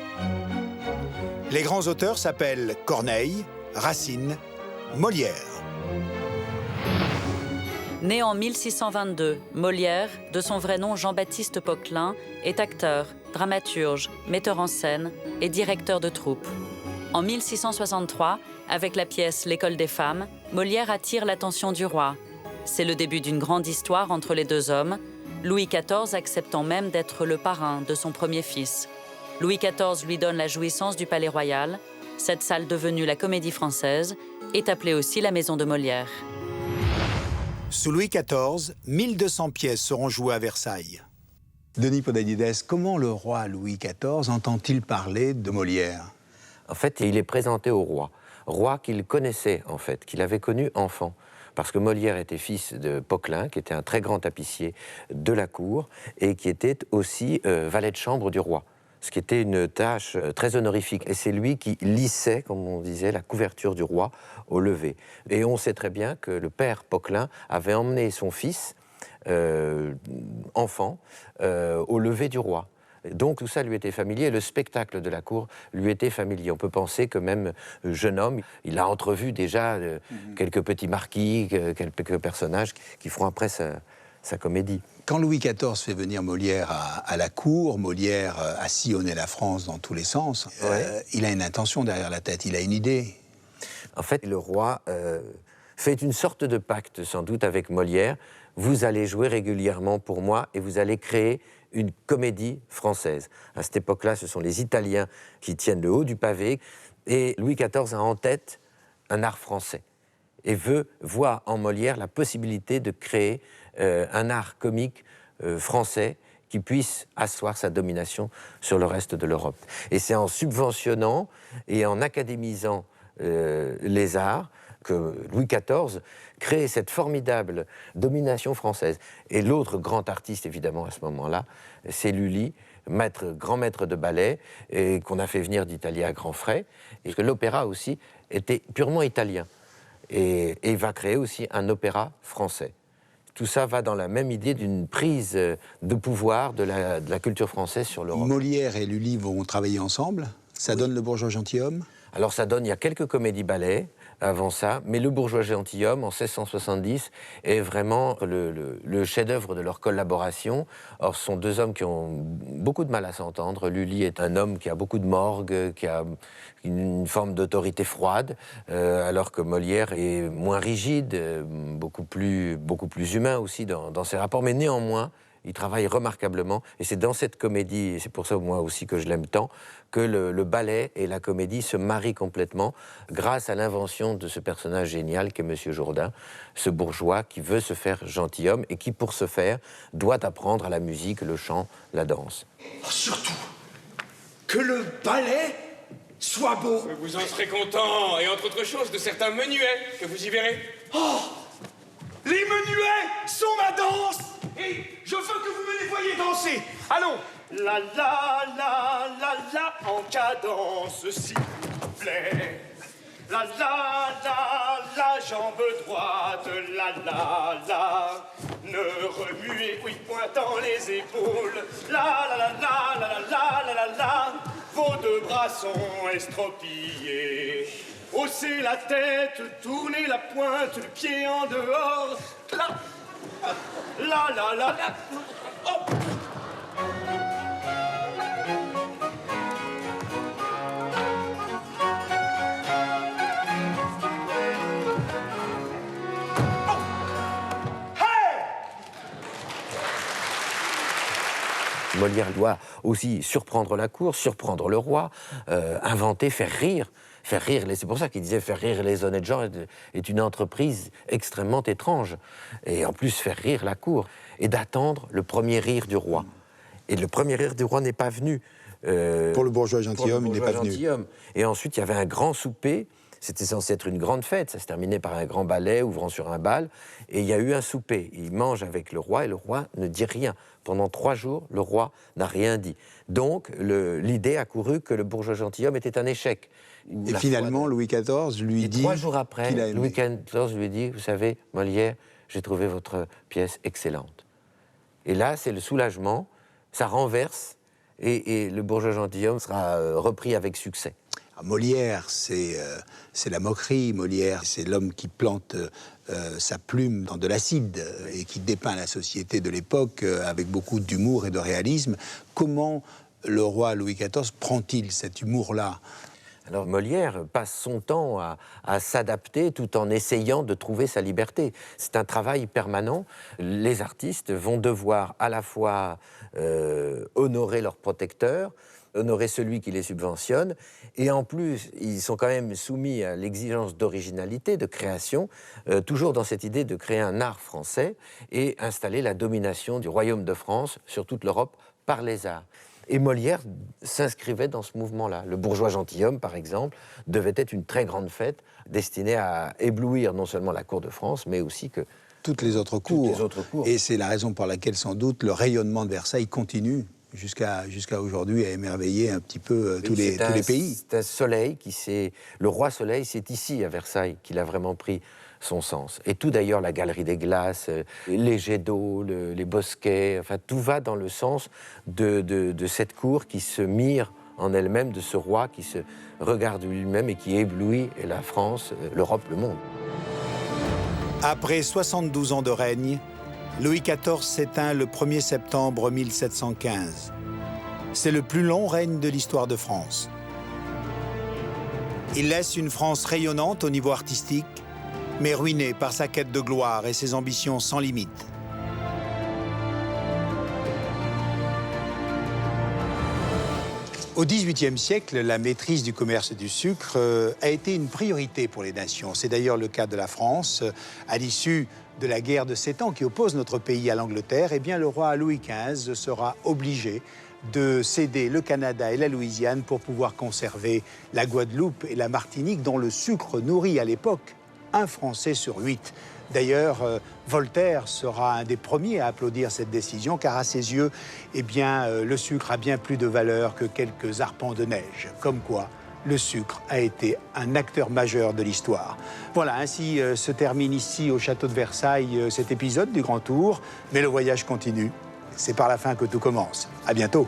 Les grands auteurs s'appellent Corneille, Racine, Molière. Né en 1622, Molière, de son vrai nom Jean-Baptiste Poquelin, est acteur, dramaturge, metteur en scène et directeur de troupe. En 1663, avec la pièce L'École des femmes, Molière attire l'attention du roi. C'est le début d'une grande histoire entre les deux hommes, Louis XIV acceptant même d'être le parrain de son premier fils. Louis XIV lui donne la jouissance du Palais Royal. Cette salle devenue la Comédie Française est appelée aussi la Maison de Molière. Sous Louis XIV, 1200 pièces seront jouées à Versailles. Denis Podalides, comment le roi Louis XIV entend-il parler de Molière? En fait, il est présenté au roi qu'il connaissait en fait, qu'il avait connu enfant. Parce que Molière était fils de Poquelin, qui était un très grand tapissier de la cour, et qui était aussi valet de chambre du roi, ce qui était une tâche très honorifique. Et c'est lui qui lissait, comme on disait, la couverture du roi au lever. Et on sait très bien que le père Poquelin avait emmené son fils, enfant, au lever du roi. Donc tout ça lui était familier, le spectacle de la cour lui était familier. On peut penser que même jeune homme, il a entrevu déjà quelques petits marquis, quelques personnages qui feront après sa comédie. Quand Louis XIV fait venir Molière à la cour, Molière a sillonné la France dans tous les sens, il a une intention derrière la tête, il a une idée. En fait, le roi fait une sorte de pacte sans doute avec Molière. Vous allez jouer régulièrement pour moi et vous allez créer une comédie française. À cette époque-là, ce sont les Italiens qui tiennent le haut du pavé et Louis XIV a en tête un art français et voit en Molière la possibilité de créer un art comique français qui puisse asseoir sa domination sur le reste de l'Europe. Et c'est en subventionnant et en académisant les arts que Louis XIV crée cette formidable domination française. Et l'autre grand artiste, évidemment, à ce moment-là, c'est Lully, grand maître de ballet, et qu'on a fait venir d'Italie à grands frais, et que l'opéra aussi était purement italien. Et il va créer aussi un opéra français. Tout ça va dans la même idée d'une prise de pouvoir de la culture française sur l'Europe. Molière et Lully vont travailler ensemble. Ça donne Le Bourgeois gentilhomme. Alors ça donne, il y a quelques comédies-ballets avant ça, mais Le Bourgeois gentilhomme, en 1670, est vraiment le chef-d'œuvre de leur collaboration. Or, ce sont deux hommes qui ont beaucoup de mal à s'entendre. Lully est un homme qui a beaucoup de morgue, qui a une forme d'autorité froide, alors que Molière est moins rigide, beaucoup plus humain aussi dans ses rapports, mais néanmoins, il travaille remarquablement, et c'est dans cette comédie, et c'est pour ça moi aussi que je l'aime tant, que le ballet et la comédie se marient complètement grâce à l'invention de ce personnage génial qu'est Monsieur Jourdain, ce bourgeois qui veut se faire gentilhomme et qui, pour ce faire, doit apprendre à la musique, le chant, la danse. Surtout, que le ballet soit beau. Vous en serez content, et entre autres choses, de certains menuets que vous y verrez. Oh, les menuets sont ma danse, et je veux que vous me les voyiez danser. Allons. La la la la la en cadence, s'il vous plaît. La la la la jambe droite, la ne remuez point dans les épaules. La la la la la la la la vos deux bras sont estropillés. Haussez la tête, tournez la pointe, le pied en dehors. La. Oh. Molière doit aussi surprendre la cour, surprendre le roi, inventer, faire rire. C'est pour ça qu'il disait faire rire les honnêtes gens est une entreprise extrêmement étrange. Et en plus, faire rire la cour. Et d'attendre le premier rire du roi. Et le premier rire du roi n'est pas venu. Pour le bourgeois gentilhomme, il n'est pas venu. Et ensuite, il y avait un grand souper. C'était censé être une grande fête. Ça se terminait par un grand ballet ouvrant sur un bal. Et il y a eu un souper. Il mange avec le roi et le roi ne dit rien. Pendant 3 jours, le roi n'a rien dit. Donc, l'idée a couru que le bourgeois gentilhomme était un échec. Et finalement, Louis XIV lui dit... 3 jours après, Louis XIV lui dit, vous savez, Molière, j'ai trouvé votre pièce excellente. Et là, c'est le soulagement, ça renverse, et le bourgeois gentilhomme sera repris avec succès. Molière, c'est la moquerie. Molière, c'est l'homme qui plante sa plume dans de l'acide et qui dépeint la société de l'époque avec beaucoup d'humour et de réalisme. Comment le roi Louis XIV prend-il cet humour-là ? Alors Molière passe son temps à s'adapter tout en essayant de trouver sa liberté. C'est un travail permanent. Les artistes vont devoir à la fois honorer leur protecteur, honorer celui qui les subventionne, et en plus, ils sont quand même soumis à l'exigence d'originalité, de création, toujours dans cette idée de créer un art français et installer la domination du royaume de France sur toute l'Europe par les arts. Et Molière s'inscrivait dans ce mouvement-là. Le bourgeois gentilhomme, par exemple, devait être une très grande fête destinée à éblouir non seulement la cour de France, mais aussi que toutes les autres cours. Et c'est la raison pour laquelle, sans doute, le rayonnement de Versailles continue jusqu'à aujourd'hui à émerveiller un petit peu tous les pays. C'est un soleil le roi soleil, c'est ici, à Versailles, qu'il a vraiment pris son sens. Et tout d'ailleurs, la galerie des glaces, les jets d'eau, les bosquets, enfin tout va dans le sens de cette cour qui se mire en elle-même, de ce roi qui se regarde lui-même et qui éblouit la France, l'Europe, le monde. Après 72 ans de règne, Louis XIV s'éteint le 1er septembre 1715. C'est le plus long règne de l'histoire de France. Il laisse une France rayonnante au niveau artistique, mais ruinée par sa quête de gloire et ses ambitions sans limite. Au XVIIIe siècle, la maîtrise du commerce du sucre a été une priorité pour les nations. C'est d'ailleurs le cas de la France. À l'issue de la guerre de 7 ans qui oppose notre pays à l'Angleterre, eh bien, le roi Louis XV sera obligé de céder le Canada et la Louisiane pour pouvoir conserver la Guadeloupe et la Martinique, dont le sucre nourrit à l'époque 1 Français sur 8. D'ailleurs, Voltaire sera un des premiers à applaudir cette décision, car à ses yeux, eh bien, le sucre a bien plus de valeur que quelques arpents de neige. Comme quoi, le sucre a été un acteur majeur de l'histoire. Voilà, ainsi se termine ici au château de Versailles cet épisode du Grand Tour, mais le voyage continue. C'est par la fin que tout commence. À bientôt.